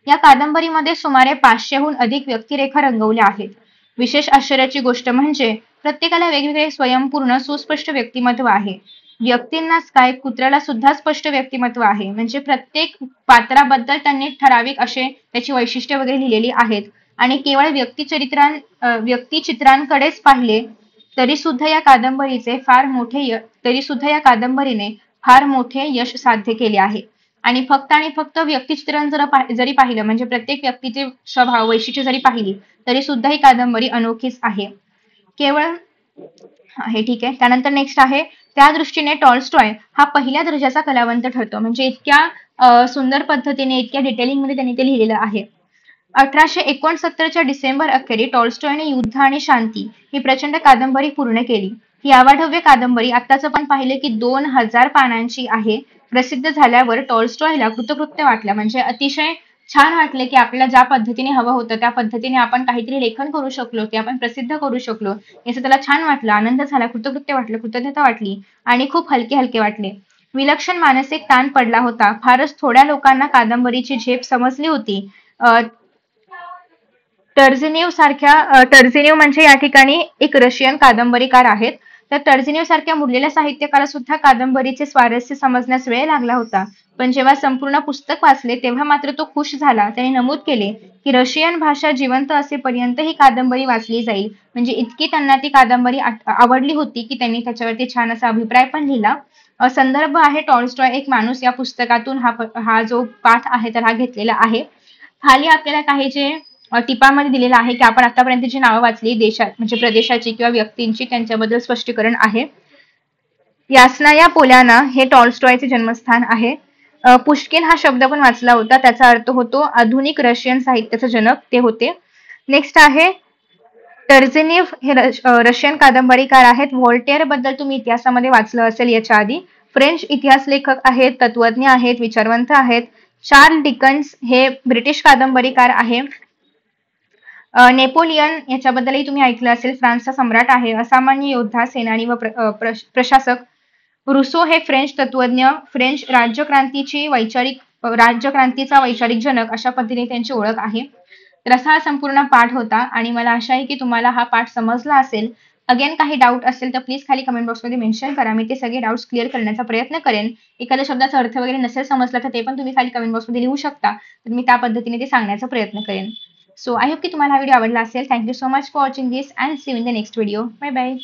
Speaker 1: या कादंबरीमध्ये सुमारे 500हून अधिक व्यक्तिरेखा रंगवल्या आहेत. विशेष आश्चर्याची गोष्ट म्हणजे प्रत्येकाला वेगवेगळे स्वयंपूर्ण सुस्पष्ट व्यक्तिमत्व आहे. व्यक्तींनाच काय, कुत्र्याला सुद्धा स्पष्ट व्यक्तिमत्व आहे. म्हणजे प्रत्येक पात्राबद्दल त्यांनी ठराविक असे त्याची वैशिष्ट्ये वगैरे लिहिलेली आहेत. आणि केवळ व्यक्तिचित्रांकडेच पाहिले तरी सुद्धा या कादंबरीने फार मोठे यश साध्य केले आहे. आणि फक्त व्यक्तिचित्रण जरी पाहिलं, म्हणजे प्रत्येक व्यक्तीचे स्वभाव वैशिष्ट्ये जरी पाहिली तरी सुद्धा ही कादंबरी अनोखीच आहे. केवळ आहे, ठीक आहे. त्यानंतर नेक्स्ट आहे, त्या दृष्टीने टॉल्स्टॉय हा पहिल्या दर्जाचा कलावंत ठरतो. म्हणजे इतक्या सुंदर पद्धतीने, इतक्या डिटेलिंग मध्ये त्यांनी ते लिहिलेलं आहे. 1869च्या डिसेंबर अखेरी टॉल्स्टॉयने युद्ध आणि शांती ही प्रचंड कादंबरी पूर्ण केली. ही अवाढव्य कादंबरी आत्ताच आपण पाहिले की 2000 पानांची आहे. प्रसिद्ध झाल्यावर टॉल्स्टॉयला कृतकृत्य वाटलं. म्हणजे अतिशय छान वाटले की आपल्याला ज्या पद्धतीने हवं होतं त्या पद्धतीने आपण काहीतरी लेखन करू शकलो, ते आपण प्रसिद्ध करू शकलो, याचं त्याला छान वाटलं, आनंद झाला, कृतकृत्य वाटलं, कृतज्ञता वाटली आणि खूप हलके हलके वाटले. विलक्षण मानसिक ताण पडला होता. फारच थोड्या लोकांना कादंबरीची झेप समजली होती. टर्झेनिव्ह म्हणजे या ठिकाणी एक रशियन कादंबरीकार आहेत. तर टर्झेनिव्ह सारख्या मुरलेल्या साहित्यकाराला सुद्धा कादंबरीचे स्वारस्य समजण्यास वेळ लागला होता. पण जेव्हा संपूर्ण पुस्तक वाचले तेव्हा मात्र तो खुश झाला. त्याने नमूद केले की रशियन भाषा जिवंत असेपर्यंत ही कादंबरी वाचली जाईल. म्हणजे इतकी त्यांना ती कादंबरी आवडली होती की त्यांनी त्याच्यावरती छान असा अभिप्राय पण लिहिला. संदर्भ आहे टॉल्स्टॉय एक माणूस या पुस्तकातून हा जो पाठ आहे तर हा घेतलेला आहे. खाली आपल्याला काही जे टिपामध्ये दिलेलं आहे की आपण आतापर्यंत जी नावं वाचली देशात म्हणजे प्रदेशाची किंवा व्यक्तींची, त्यांच्याबद्दल स्पष्टीकरण आहे. यासनाया पोल्याना हे टॉल्स्टॉयचे जन्मस्थान आहे. पुष्किन हा शब्द पण वाचला होता, त्याचा अर्थ होतो आधुनिक रशियन साहित्याचे जनक, ते होते. नेक्स्ट आहे टर्झेनिव्ह हे रशियन कादंबरीकार आहेत. व्होल्टेअर बद्दल तुम्ही इतिहासामध्ये वाचलं असेल याच्या आधी. फ्रेंच इतिहास लेखक आहेत, तत्वज्ञ आहेत, विचारवंत आहेत. चार्ल्स डिकन्स हे ब्रिटिश कादंबरीकार आहे. नेपोलियन याच्याबद्दलही तुम्ही ऐकलं असेल, फ्रान्सचा सम्राट आहे, असामान्य योद्धा, सेनानी व प्रशासक. रुसो हे फ्रेंच तत्वज्ञ, फ्रेंच राज्यक्रांतीचा वैचारिक जनक, अशा पद्धतीने त्यांची ओळख आहे. तर असा हा संपूर्ण पाठ होता आणि मला आशा आहे की तुम्हाला हा पाठ समजला असेल. अगेन काही डाऊट असेल तर प्लीज खाली कमेंट बॉक्समध्ये मेन्शन करा. मी ते सगळे डाऊट्स क्लिअर करण्याचा प्रयत्न करेन. एखाद्या शब्दाचा अर्थ वगैरे नसेल समजला तर ते पण तुम्ही खाली कमेंट बॉक्समध्ये लिहू शकता. तर मी त्या पद्धतीने ते सांगण्याचा प्रयत्न करेन. सो आय होप की तुम्हाला हा व्हिडिओ आवडला असेल. Thank you so much for watching this and see you in the next video. Bye bye.